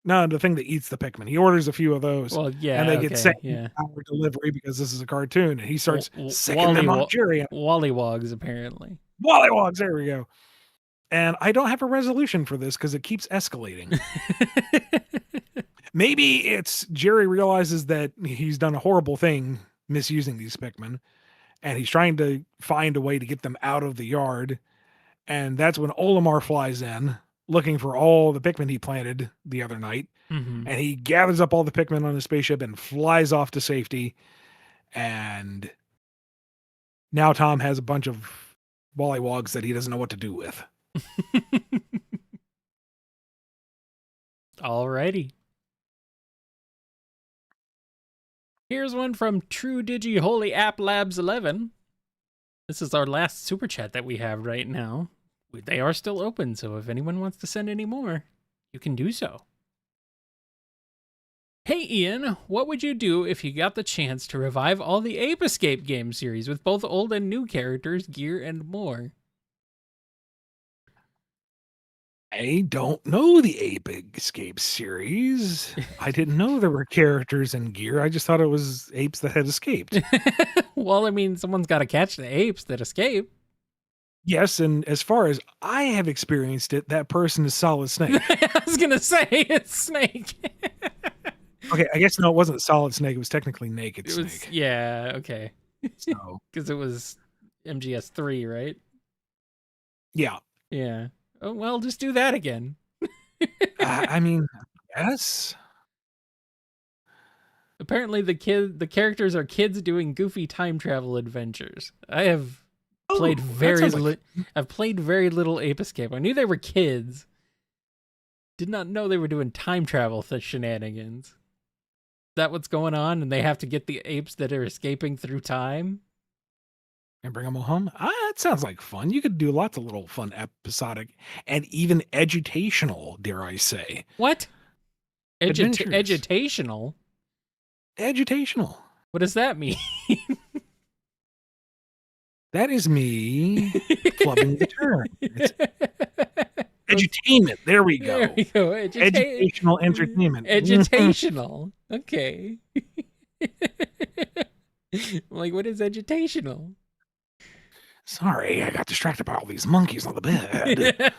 No, the thing that eats the Pikmin. He orders a few of those. Well, yeah, and they get sent yeah. hour delivery because this is a cartoon. And he starts sicking them on Jerry. Wallywogs, apparently. Wallywogs, there we go. And I don't have a resolution for this because it keeps escalating. Maybe it's Jerry realizes that he's done a horrible thing misusing these Pikmin, and he's trying to find a way to get them out of the yard. And that's when Olimar flies in, looking for all the Pikmin he planted the other night. Mm-hmm. And he gathers up all the Pikmin on his spaceship and flies off to safety. And now Tom has a bunch of Wallywogs that he doesn't know what to do with. Alrighty. Here's one from True Digi Holy App Labs 11. This is our last super chat that we have right now. They are still open, so if anyone wants to send any more, you can do so. Hey Ian, what would you do if you got the chance to revive all the Ape Escape game series with both old and new characters, gear, and more? I don't know the Ape Escape series. I didn't know there were characters and gear. I just thought it was apes that had escaped. Well, I mean, someone's got to catch the apes that escape. Yes, and as far as I have experienced it, that person is Solid Snake. I was going to say, it's Snake. Okay, I guess no, it wasn't Solid Snake. It was technically Naked Snake. Yeah, okay. So, because it was MGS3, right? Yeah. Yeah. Oh, well, just do that again. I mean, yes. Apparently, the characters are kids doing goofy time travel adventures. I have played I've played very little Ape Escape. I knew they were kids. Did not know they were doing time travel shenanigans. Is that what's going on? And they have to get the apes that are escaping through time? And bring them home. That sounds like fun. You could do lots of little fun episodic and even edutational, dare I say. What? Adventures. Edutational? Edutational. What does that mean? That is me flubbing the term. It's edutainment. There we go. There we go. Educational entertainment. Edutational. Okay. Like, what is edutational? Sorry, I got distracted by all these monkeys on the bed.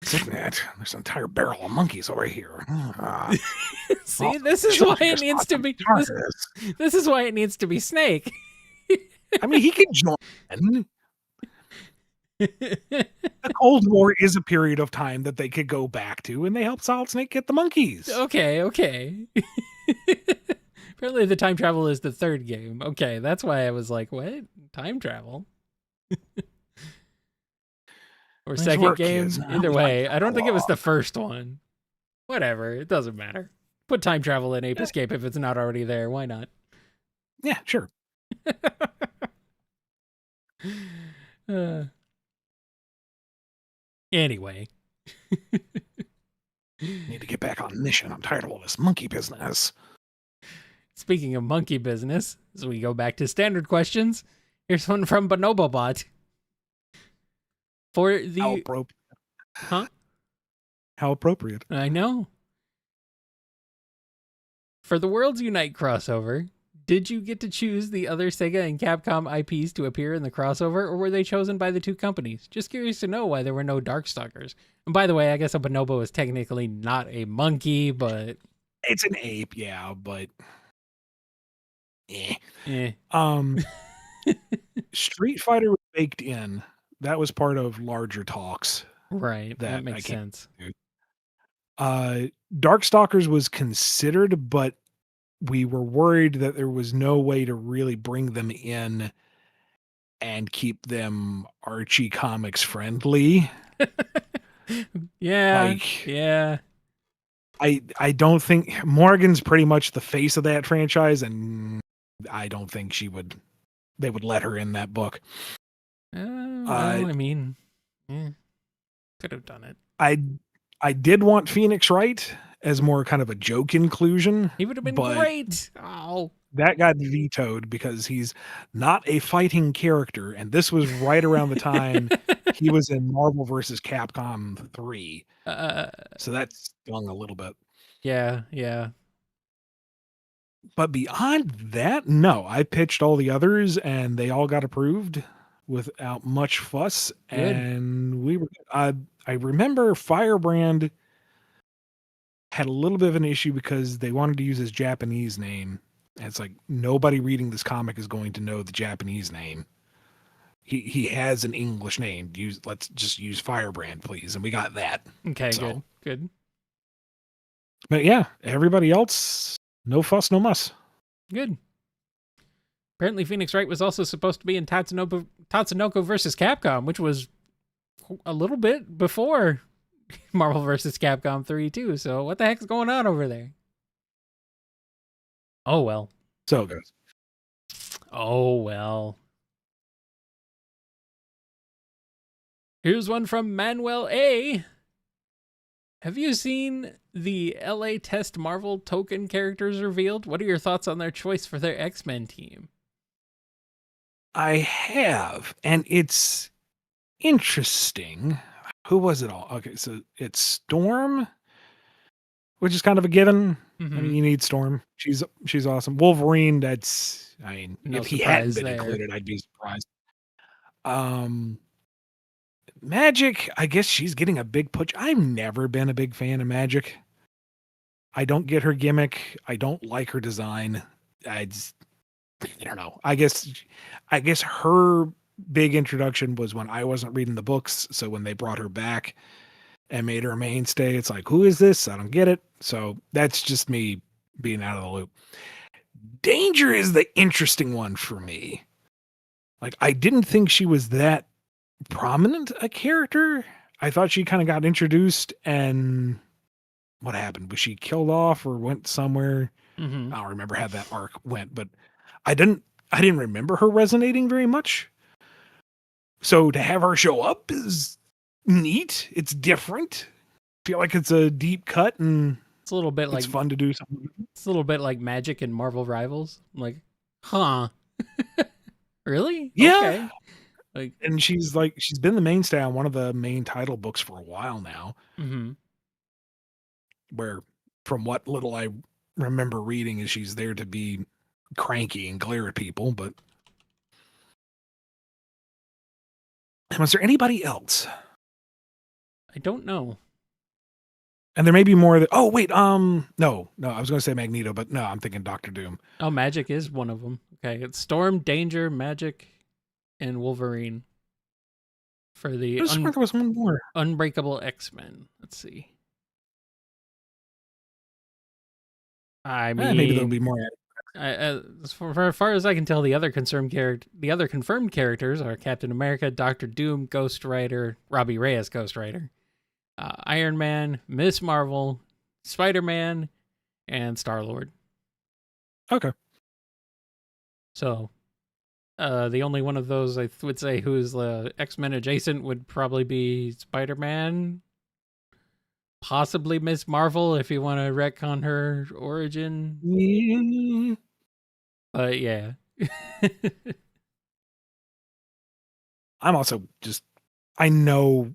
Sitting at there's an entire barrel of monkeys over here. See, this is why it needs to be. This is why it needs to be Snake. I mean, he can join. The Cold War is a period of time that they could go back to, and they helped Solid Snake get the monkeys. Okay. Apparently, the time travel is the third game. Okay, that's why I was like, "What time travel?" Or Nice second work, game. kids. Either way, I don't think it was the first one. Whatever, it doesn't matter. Put time travel in Ape Escape if it's not already there. Why not? Yeah, sure. Anyway. Need to get back on mission. I'm tired of all this monkey business. Speaking of monkey business, as we go back to standard questions, here's one from Bonobobot. For the... How appropriate. Huh? How appropriate. I know. For the Worlds Unite crossover, did you get to choose the other Sega and Capcom IPs to appear in the crossover, or were they chosen by the two companies? Just curious to know why there were no Darkstalkers. And by the way, I guess a bonobo is technically not a monkey, but... It's an ape, yeah, but... Street Fighter was baked in. That was part of larger talks. Right, that makes sense. Darkstalkers was considered, but we were worried that there was no way to really bring them in and keep them Archie Comics friendly. Yeah. I don't think Morgan's pretty much the face of that franchise, and I don't think they would let her in that book. I mean, could have done it. I did want Phoenix Wright as more kind of a joke inclusion. He would have been great. Oh, that got vetoed because he's not a fighting character, and this was right around the time he was in Marvel vs. Capcom 3. So that stung a little bit. Yeah. But beyond that, no. I pitched all the others, and they all got approved without much fuss. Good. And we were. I remember Firebrand had a little bit of an issue because they wanted to use his Japanese name. And it's like, nobody reading this comic is going to know the Japanese name. He has an English name. Let's just use Firebrand, please. And we got that. Okay, good. But yeah, everybody else, no fuss, no muss. Good. Apparently, Phoenix Wright was also supposed to be in Tatsunoko versus Capcom, which was a little bit before Marvel vs. Capcom 3, too. So what the heck's going on over there? Oh, well. So it goes. Oh, well. Here's one from Manuel A. Have you seen the LA Test Marvel token characters revealed? What are your thoughts on their choice for their X-Men team? I have, and it's interesting. Who was it all? Okay, so it's Storm, which is kind of a given. Mm-hmm. I mean, you need Storm. She's awesome. Wolverine, if he hadn't been included, I'd be surprised. Magic, I guess she's getting a big push. I've never been a big fan of Magic. I don't get her gimmick. I don't like her design. I don't know. I guess her big introduction was when I wasn't reading the books. So when they brought her back and made her a mainstay, it's like, who is this? I don't get it. So that's just me being out of the loop. Danger is the interesting one for me. Like, I didn't think she was that prominent a character. I thought she kind of got introduced, and what happened? Was she killed off or went somewhere? Mm-hmm. I don't remember how that arc went, but I didn't I didn't remember her resonating very much. So to have her show up is neat. It's different. I feel like it's a deep cut and It's a little bit like it's fun to do something. it's a little bit like Magic and Marvel Rivals. I'm like, huh? Really? Yeah. Okay. Like, And she's been the mainstay on one of the main title books for a while now. mm-hmm. Where from what little I remember reading is she's there to be cranky and glare at people, but was there anybody else? I don't know. And there may be more that oh wait, no, I was gonna say Magneto, but no, I'm thinking Doctor Doom. Oh, Magic is one of them. Okay, it's Storm, Danger, Magic, and Wolverine for the There was one more. Unbreakable X-Men. Let's see. I mean, Maybe there'll be more. as far as I can tell, the other confirmed characters are Captain America, Doctor Doom, Ghost Rider, Robbie Reyes, Ghost Rider, Iron Man, Miss Marvel, Spider-Man, and Star-Lord. Okay. So, the only one of those I would say who is X-Men adjacent would probably be Spider-Man. Possibly Miss Marvel if you want to retcon her origin. Yeah. But yeah. I'm also I know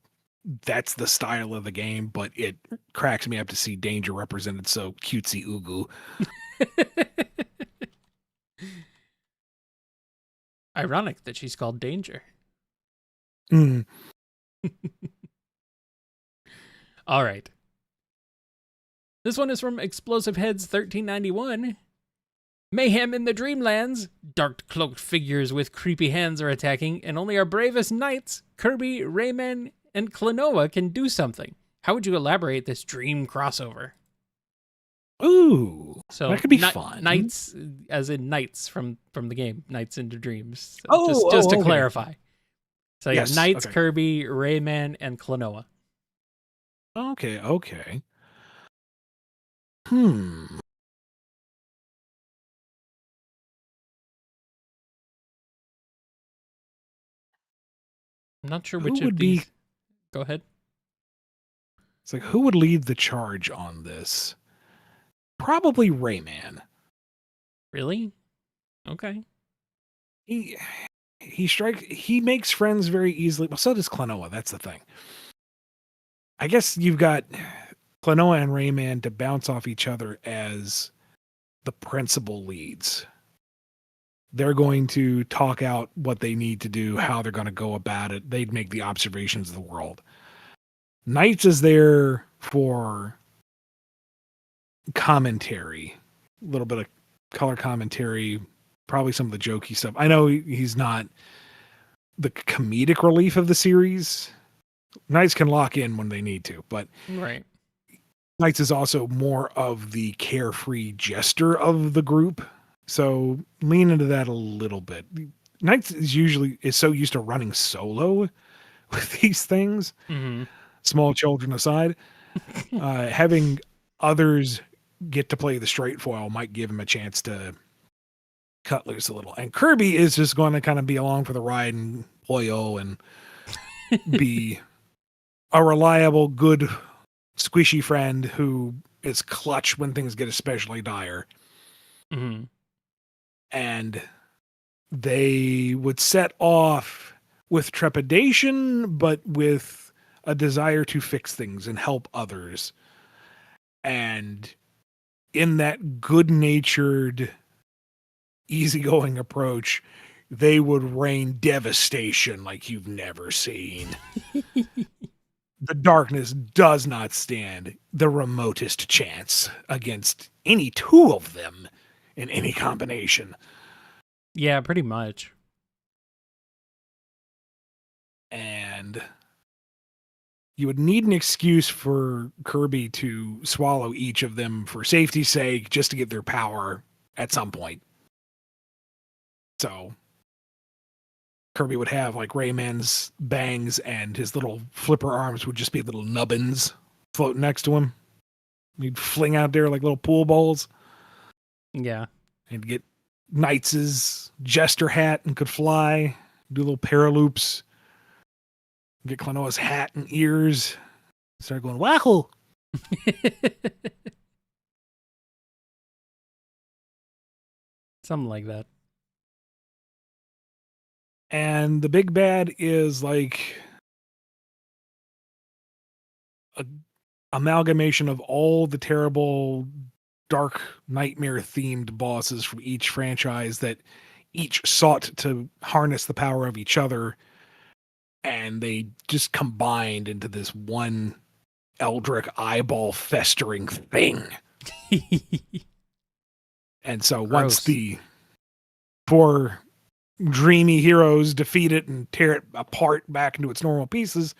that's the style of the game, but it cracks me up to see Danger represented so cutesy ugu. Ironic that she's called Danger. Mm. All right. This one is from Explosive Heads 1391. Mayhem in the Dreamlands. Dark cloaked figures with creepy hands are attacking, and only our bravest knights, Kirby, Rayman, and Klonoa can do something. How would you elaborate this dream crossover? Ooh, So that could be fun. Knights, as in knights from the game, Knights into Dreams. So just to okay. clarify. So yeah, Yes, Knights, okay. Kirby, Rayman, and Klonoa. Okay. I'm not sure which Who of would these. be? Go ahead. It's like who would lead the charge on this? Probably Rayman. Really? Okay. He makes friends very easily. Well, so does Klonoa. That's the thing. I guess you've got Klonoa and Rayman to bounce off each other as the principal leads. They're going to talk out what they need to do, how they're going to go about it. They'd make the observations of the world. Knights is there for commentary, a little bit of color commentary, probably some of the jokey stuff. I know he's not the comedic relief of the series. Knights can lock in when they need to, but Right. Knights is also more of the carefree jester of the group. So lean into that a little bit. Knights is so used to running solo with these things, Mm-hmm. small children aside. Having others get to play the straight foil might give him a chance to cut loose a little. And Kirby is just going to kind of be along for the ride and Poyo and be a reliable, good, squishy friend who is clutch when things get especially dire. Mm-hmm. And they would set off with trepidation, but with a desire to fix things and help others. And in that good-natured, easygoing approach, they would rain devastation like you've never seen. The darkness does not stand the remotest chance against any two of them in any combination. Yeah, pretty much. And you would need an excuse for Kirby to swallow each of them for safety's sake, just to get their power at some point. So Kirby would have like Rayman's bangs, and his little flipper arms would just be little nubbins floating next to him. He'd fling out there like little pool balls. Yeah. And get Knights's jester hat and could fly, do little paraloops, get Klonoa's hat and ears, start going wahoo. Something like that. And the big bad is like a amalgamation of all the terrible dark nightmare themed bosses from each franchise that each sought to harness the power of each other, and they just combined into this one Eldritch eyeball festering thing. And so once the four dreamy heroes defeat it and tear it apart back into its normal pieces,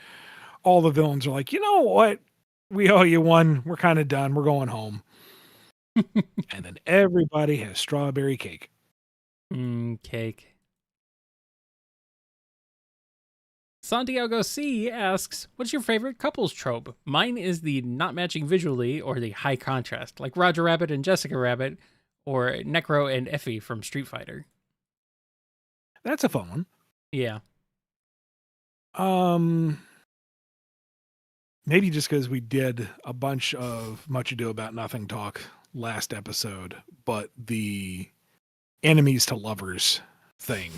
all the villains are like, you know what? We owe you one. We're kind of done. We're going home. And then everybody has strawberry cake. Cake. Santiago C asks, what's your favorite couples trope? Mine is the not matching visually or the high contrast, like Roger Rabbit and Jessica Rabbit, or Necro and Effie from Street Fighter. That's a fun one. Yeah. Maybe just because we did a bunch of Much Ado About Nothing talk last episode, but the enemies to lovers thing.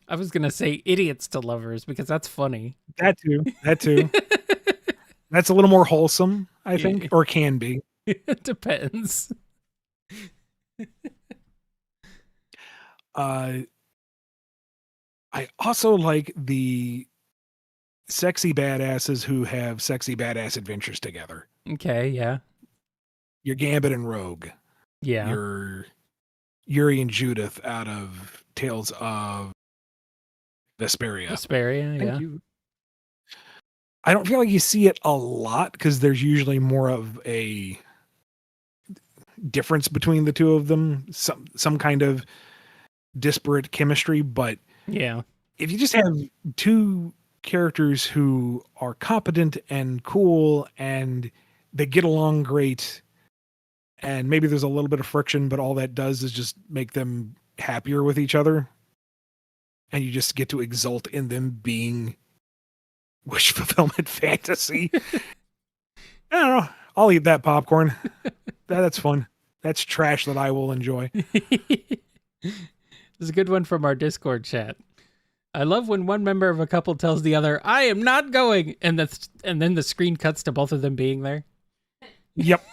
I was going to say idiots to lovers because that's funny. That too. That's a little more wholesome, I think, or can be. It depends. I also like the sexy badasses who have sexy badass adventures together. Okay, yeah. Your Gambit and Rogue. Yeah. Your Yuri and Judith out of Tales of Vesperia. Vesperia, yeah. Thank you. I don't feel like you see it a lot because there's usually more of a difference between the two of them, some kind of disparate chemistry, but yeah, if you just have two characters who are competent and cool and they get along great, and maybe there's a little bit of friction, but all that does is just make them happier with each other, and you just get to exult in them being wish fulfillment fantasy. I don't know. I'll eat that popcorn. That's fun. That's trash that I will enjoy. There's a good one from our Discord chat. I love when one member of a couple tells the other, I am not going, and then the screen cuts to both of them being there. Yep.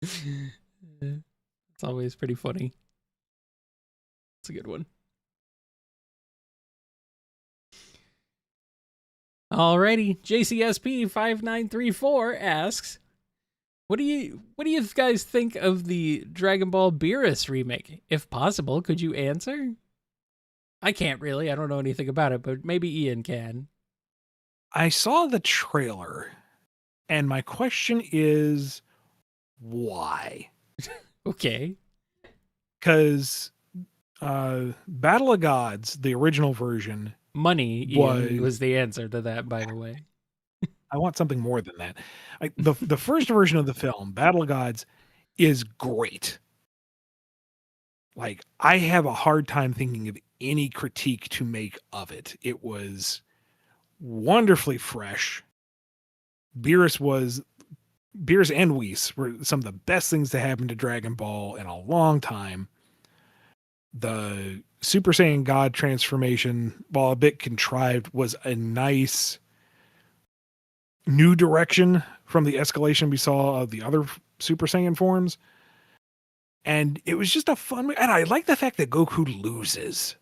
It's always pretty funny. It's a good one. Alrighty, JCSP5934 asks, what do you guys think of the Dragon Ball Beerus remake? If possible, could you answer? I can't really. I don't know anything about it, but maybe Ian can. I saw the trailer, and my question is, why? Okay. Because Battle of Gods, the original version, money Ian was the answer to that, by the way. I want something more than that. The first version of the film, Battle of Gods, is great. Like, I have a hard time thinking of any critique to make of it. It was wonderfully fresh. Beerus and Whis were some of the best things to happen to Dragon Ball in a long time. The Super Saiyan God transformation, while a bit contrived, was a nice new direction from the escalation we saw of the other Super Saiyan forms. And it was just a fun, and I like the fact that Goku loses.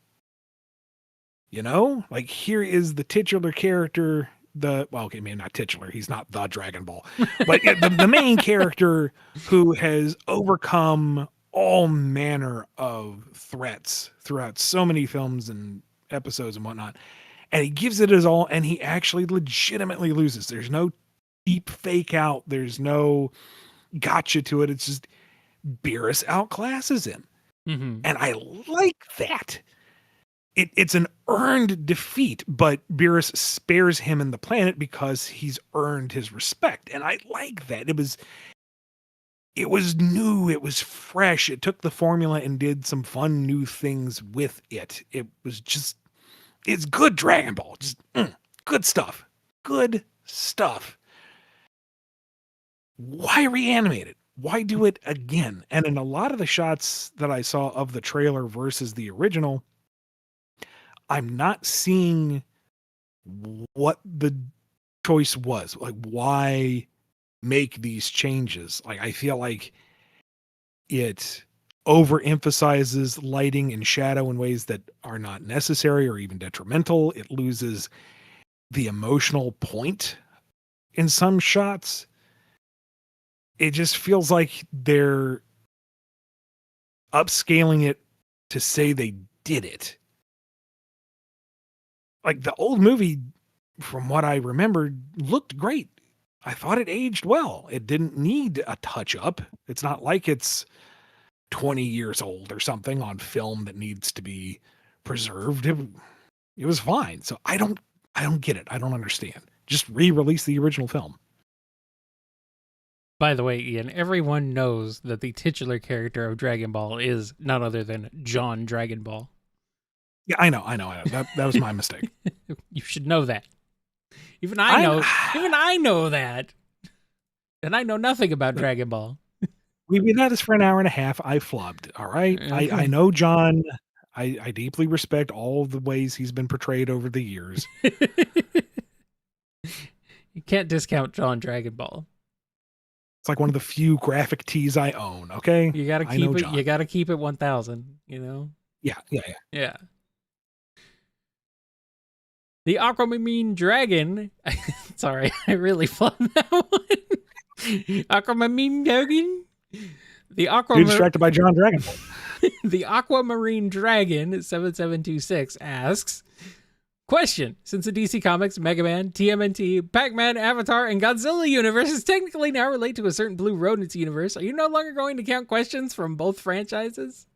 You know, like, here is the titular character, maybe not titular, he's not the Dragon Ball, but the main character who has overcome all manner of threats throughout so many films and episodes and whatnot. And he gives it his all, and he actually legitimately loses. There's no deep fake out. There's no gotcha to it. It's just Beerus outclasses him. Mm-hmm. And I like that. It's an earned defeat, but Beerus spares him and the planet because he's earned his respect. And I like that. it was new, it was fresh. It took the formula and did some fun new things with it. It was just, it's good Dragon Ball. Just good stuff. Good stuff. Why reanimate it? Why do it again? And in a lot of the shots that I saw of the trailer versus the original, I'm not seeing what the choice was. Like, why make these changes? Like, I feel like it overemphasizes lighting and shadow in ways that are not necessary or even detrimental. It loses the emotional point in some shots. It just feels like they're upscaling it to say they did it. Like, the old movie, from what I remembered, looked great. I thought it aged well. It didn't need a touch up. It's not like it's 20 years old or something on film that needs to be preserved. It was fine. So I don't get it. I don't understand. Just re-release the original film. By the way, Ian, everyone knows that the titular character of Dragon Ball is none other than John Dragon Ball. Yeah, I know. That was my mistake. You should know that. Even I know that. And I know nothing about Dragon Ball. We've been at this for an hour and a half. I flubbed. All right. Okay. I know John. I deeply respect all of the ways he's been portrayed over the years. You can't discount John Dragon Ball. It's like one of the few graphic tees I own. Okay. You gotta keep it. You gotta keep it 1,000. You know. Yeah. The Aquamarine Dragon. Sorry, I really flubbed that one. Aquamarine Dragon. You're distracted by John Dragon Ball. The Aquamarine Dragon 7726 asks, question: since the DC Comics, Mega Man, TMNT, Pac-Man, Avatar, and Godzilla universes technically now relate to a certain Blue Rodents universe, are you no longer going to count questions from both franchises?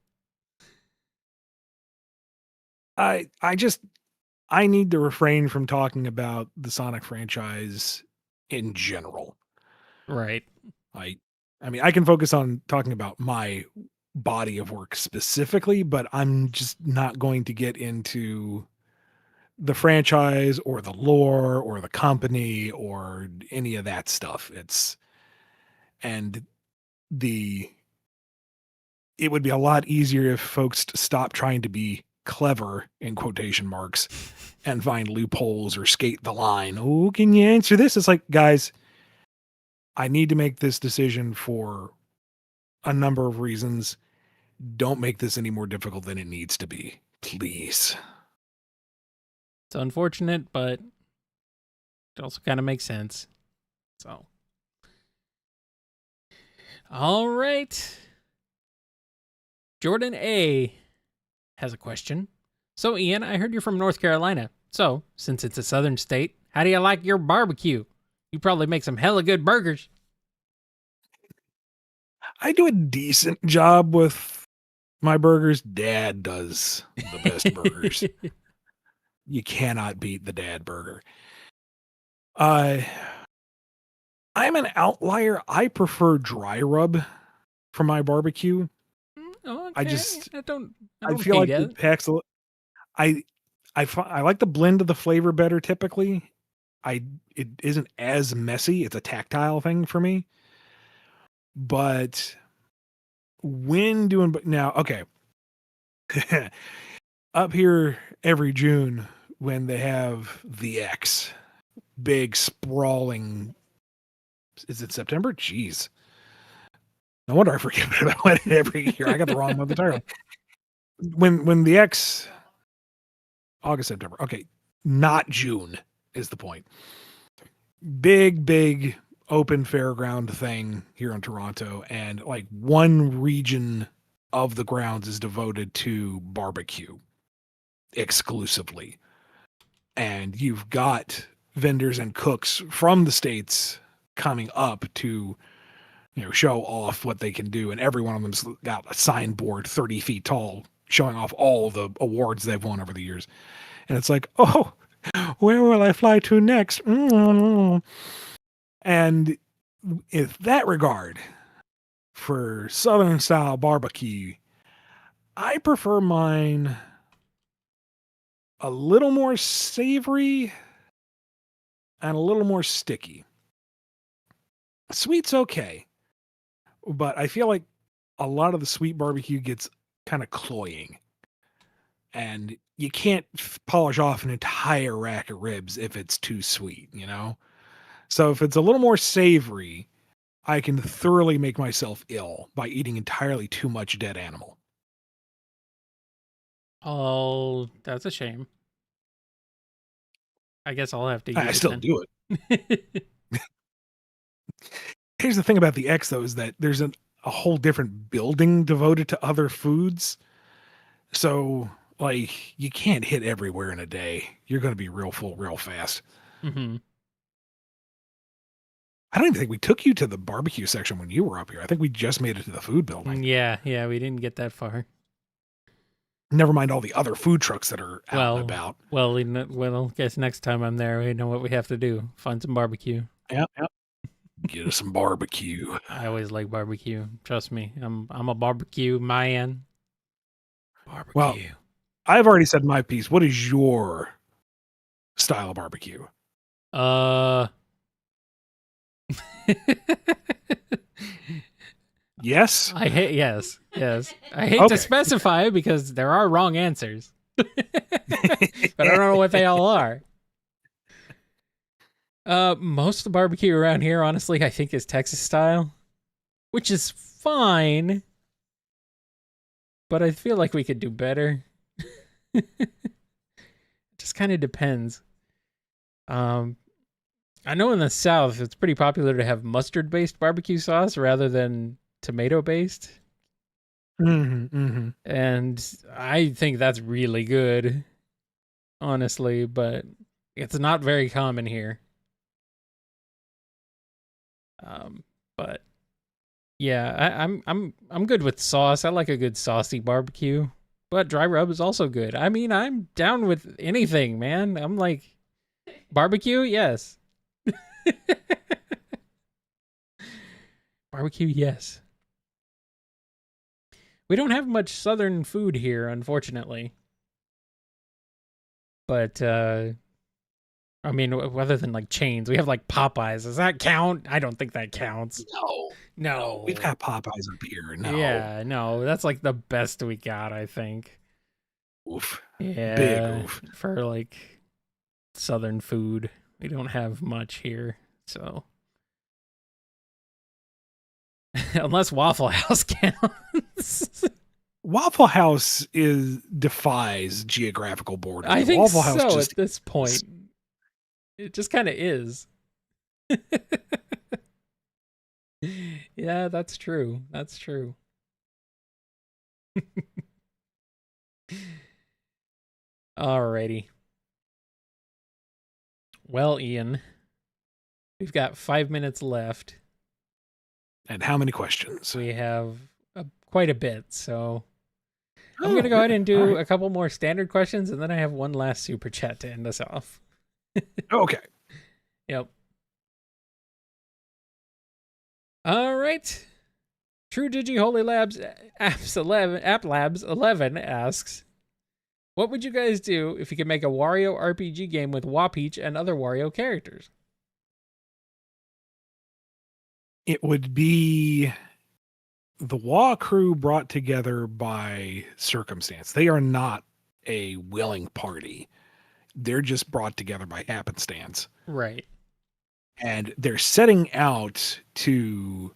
I need to refrain from talking about the Sonic franchise in general. Right. I mean, I can focus on talking about my body of work specifically, but I'm just not going to get into the franchise or the lore or the company or any of that stuff. It would be a lot easier if folks stopped trying to be clever in quotation marks and find loopholes or skate the line. Oh, can you answer this? It's like, guys, I need to make this decision for a number of reasons. Don't make this any more difficult than it needs to be, please. It's unfortunate, but it also kind of makes sense. So, all right. Jordan A has a question. So, Ian, I heard you're from North Carolina. So, since it's a southern state, how do you like your barbecue? You probably make some hella good burgers. I do a decent job with my burgers. Dad does the best burgers. You cannot beat the dad burger. I'm an outlier. I prefer dry rub for my barbecue. Okay. I feel like it it packs a. I like the blend of the flavor better typically. It isn't as messy. It's a tactile thing for me. But when doing now, okay. Up here every June when they have the X, big sprawling. Is it September? Jeez. No wonder I forget about it every year. I got the wrong month entirely. When the X, August, September. Okay, not June is the point. Big open fairground thing here in Toronto, and like one region of the grounds is devoted to barbecue exclusively. And you've got vendors and cooks from the States coming up to, show off what they can do. And every one of them's got a signboard 30 feet tall showing off all the awards they've won over the years. And it's like, oh, where will I fly to next? And in that regard, for Southern style barbecue, I prefer mine a little more savory and a little more sticky. Sweet's okay, but I feel like a lot of the sweet barbecue gets kind of cloying. And you can't polish off an entire rack of ribs if it's too sweet, you know? So if it's a little more savory, I can thoroughly make myself ill by eating entirely too much dead animal. Oh, that's a shame. I guess I'll have to eat I it still then. do it. Here's the thing about the X, though, is that there's a whole different building devoted to other foods. So, like, you can't hit everywhere in a day. You're going to be real full real fast. Mm-hmm. I don't even think we took you to the barbecue section when you were up here. I think we just made it to the food building. Yeah, we didn't get that far. Never mind all the other food trucks that are out and about. Well, I guess next time I'm there, we know what we have to do. Find some barbecue. Yep. Get us some barbecue. I always like barbecue. Trust me. I'm a barbecue man. Barbecue. Well, I've already said my piece. What is your style of barbecue? Yes. Yes. I hate to specify because there are wrong answers, but I don't know what they all are. Most of the barbecue around here, honestly, I think is Texas style, which is fine, but I feel like we could do better. It just kind of depends. I know in the South, it's pretty popular to have mustard-based barbecue sauce rather than tomato-based. And I think that's really good, honestly, but it's not very common here. But yeah, I'm good with sauce. I like a good saucy barbecue, but dry rub is also good. I mean, I'm down with anything, man. I'm like, barbecue, yes. Barbecue, yes. We don't have much southern food here, unfortunately. But, I mean, other than like chains, we have like Popeyes. Does that count? I don't think that counts. No. We've got Popeyes up here. No. Yeah, no, that's like the best we got, I think. Oof. Yeah. Big oof. For like southern food, we don't have much here, so. Unless Waffle House counts. Waffle House defies geographical borders. I think Waffle House so just at this point. It just kind of is. Yeah, that's true. That's true. Alrighty. Well, Ian, we've got 5 minutes left. And how many questions? We have quite a bit, so I'm going to go ahead and do a couple more standard questions, and then I have one last super chat to end us off. Okay. Yep. All right. True Digi Holy Labs App Labs 11 asks, what would you guys do if you could make a Wario RPG game with Wapeach and other Wario characters? It would be the Wa crew brought together by circumstance. They are not a willing party. They're just brought together by happenstance. Right. And they're setting out to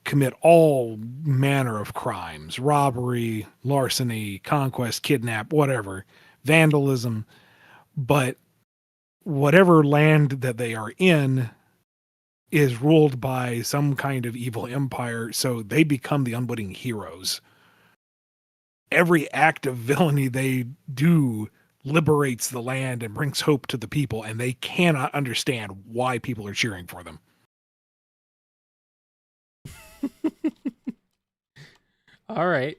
commit all manner of crimes: robbery, larceny, conquest, kidnap, whatever, vandalism. But whatever land that they are in is ruled by some kind of evil empire, so they become the unwitting heroes. Every act of villainy they do liberates the land and brings hope to the people, and they cannot understand why people are cheering for them. All right.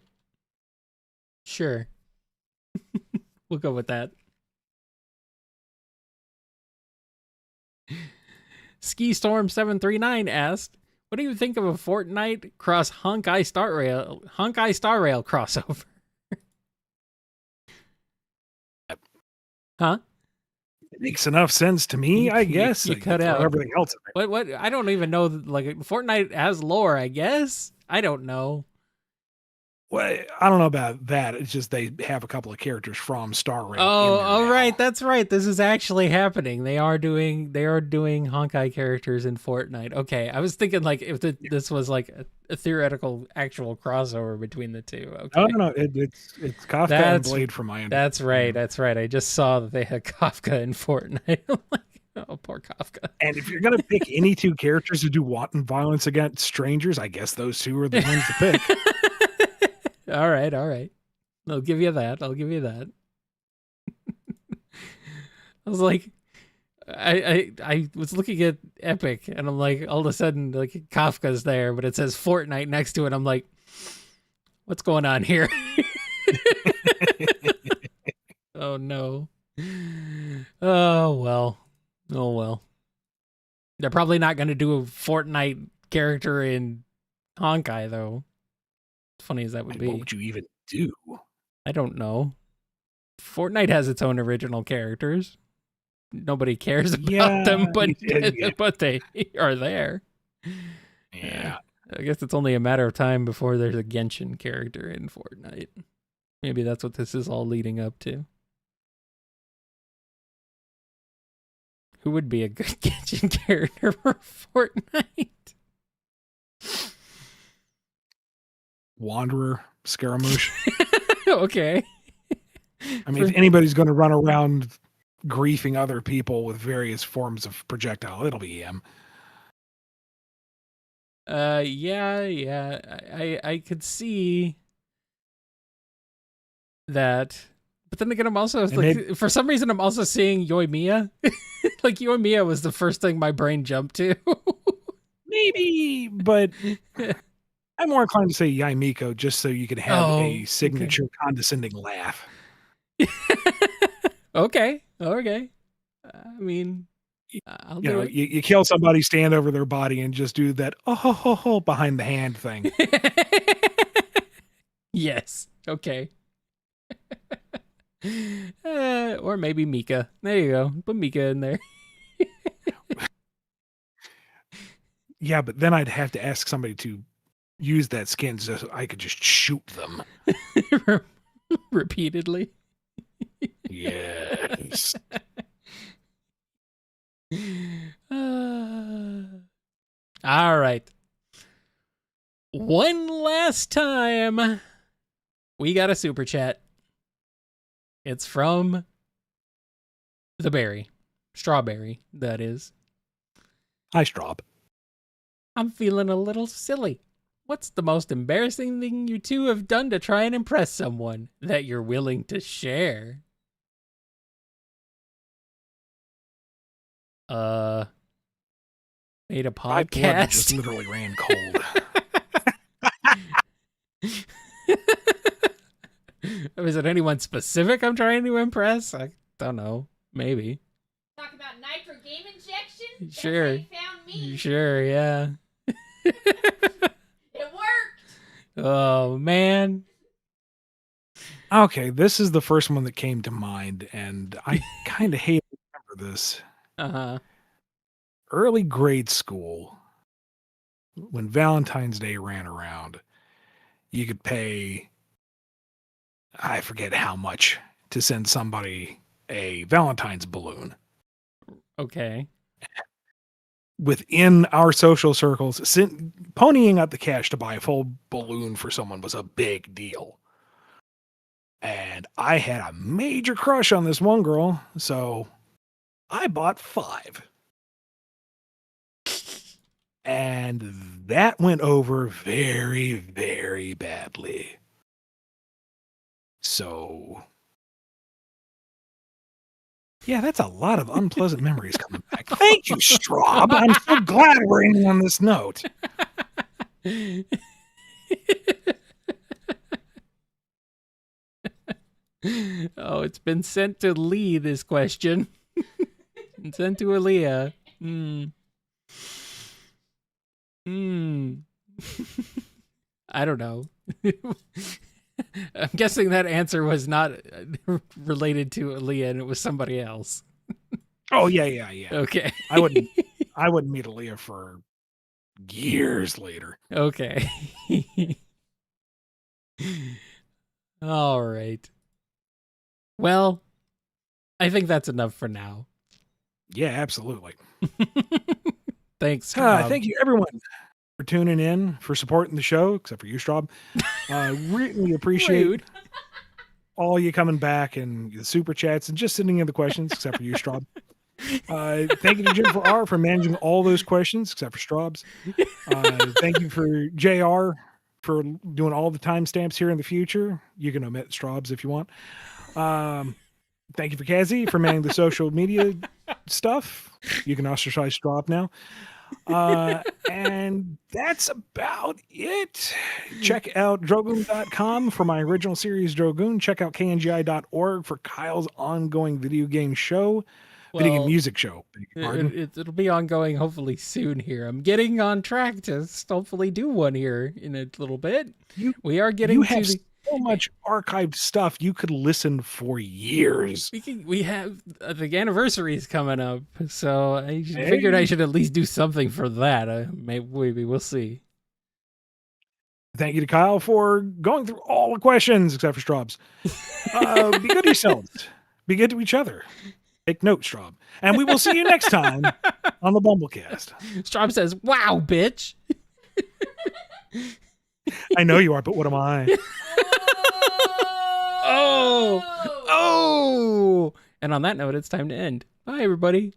Sure. We'll go with that. Ski Storm 739 asked, What do you think of a Fortnite cross Honkai Star Rail crossover? Huh? It makes enough sense to me, I guess. You cut throw out everything else in there. What? I don't even know. Like Fortnite has lore, I guess. I don't know. Well, I don't know about that. It's just they have a couple of characters from Star Rail. Oh, right, that's right. This is actually happening. They are doing Honkai characters in Fortnite. Okay, I was thinking like if this was like a theoretical actual crossover between the two. Okay. No. It's Kafka and Blade from my end. That's right. That's right. I just saw that they had Kafka in Fortnite. I'm like, oh, poor Kafka. And if you're gonna pick any two characters to do wanton violence against strangers, I guess those two are the ones to pick. All right. I'll give you that. I was like, I was looking at Epic, and I'm like, all of a sudden, like Kafka's there, but it says Fortnite next to it. I'm like, what's going on here? Oh no. Oh well. They're probably not going to do a Fortnite character in Honkai though. Funny as that would be. What would you even do? I don't know. Fortnite has its own original characters. Nobody cares about them, but they are there. Yeah. I guess it's only a matter of time before there's a Genshin character in Fortnite. Maybe that's what this is all leading up to. Who would be a good Genshin character for Fortnite? Wanderer, Scaramouche. Okay. I mean, if anybody's going to run around griefing other people with various forms of projectile, it'll be him. Yeah. I could see that, but then again, I'm also like, for some reason, I'm also seeing Yoimiya. Like Yoimiya was the first thing my brain jumped to. Maybe, but I'm more inclined to say Yaimiko just so you can have a signature condescending laugh. Okay. I mean, I'll do it. You kill somebody, stand over their body, and just do that behind the hand thing. Yes. Okay. Or maybe Mika. There you go. Put Mika in there. Yeah, but then I'd have to ask somebody to use that skin so I could just shoot them. Repeatedly. Yes. All right. One last time, we got a super chat. It's from the berry. Strawberry, that is. Hi, Straub. I'm feeling a little silly. What's the most embarrassing thing you two have done to try and impress someone that you're willing to share? Made a podcast. My blood just literally ran cold. Is it anyone specific I'm trying to impress? I don't know. Maybe. Talk about nitro game injection? Sure. That's how you found me. Sure, yeah. It worked. Oh, man. Okay, this is the first one that came to mind, and I kind of hate to remember this. Uh-huh. Early grade school, when Valentine's Day ran around, you could pay, I forget how much, to send somebody a Valentine's balloon. Okay. Within our social circles, ponying up the cash to buy a full balloon for someone was a big deal. And I had a major crush on this one girl, so I bought 5. And that went over very, very badly. So, yeah, that's a lot of unpleasant memories coming back. Thank you, Straub. I'm so glad we're ending on this note. Oh, it's been sent to Lee, this question. Sent to Aaliyah. Hmm. I don't know. I'm guessing that answer was not related to Aaliyah and it was somebody else. Oh yeah. Okay. I wouldn't meet Aaliyah for years later. Okay. All right. Well, I think that's enough for now. Yeah, absolutely. Thanks. Rob. Thank you, everyone, for tuning in, for supporting the show, except for you, Straub. Really appreciate Rude. all you coming back and the super chats and just sending in the questions, except for you, Straub. Thank you to Jennifer R for managing all those questions, except for Straub's. Thank you for JR for doing all the timestamps here in the future. You can omit Straub's if you want. Thank you for Kazi for managing the social media stuff. You can ostracize Straub now. And that's about it. Check out Drogoon.com for my original series Drogoon. Check out kngi.org for Kyle's ongoing video game show. Video game music show. It'll be ongoing hopefully soon here. I'm getting on track to hopefully do one here in a little bit. We are getting to so much archived stuff you could listen for years. We have the anniversary is coming up, so I figured I should at least do something for that. Maybe we'll see. Thank you to Kyle for going through all the questions except for Straub's. Be good to yourselves. Be good to each other. Take note, Straub. And we will see you next time on the BumbleKast. Straub says, "Wow, bitch." I know you are, but what am I? Oh. And on that note, it's time to end. Bye, everybody.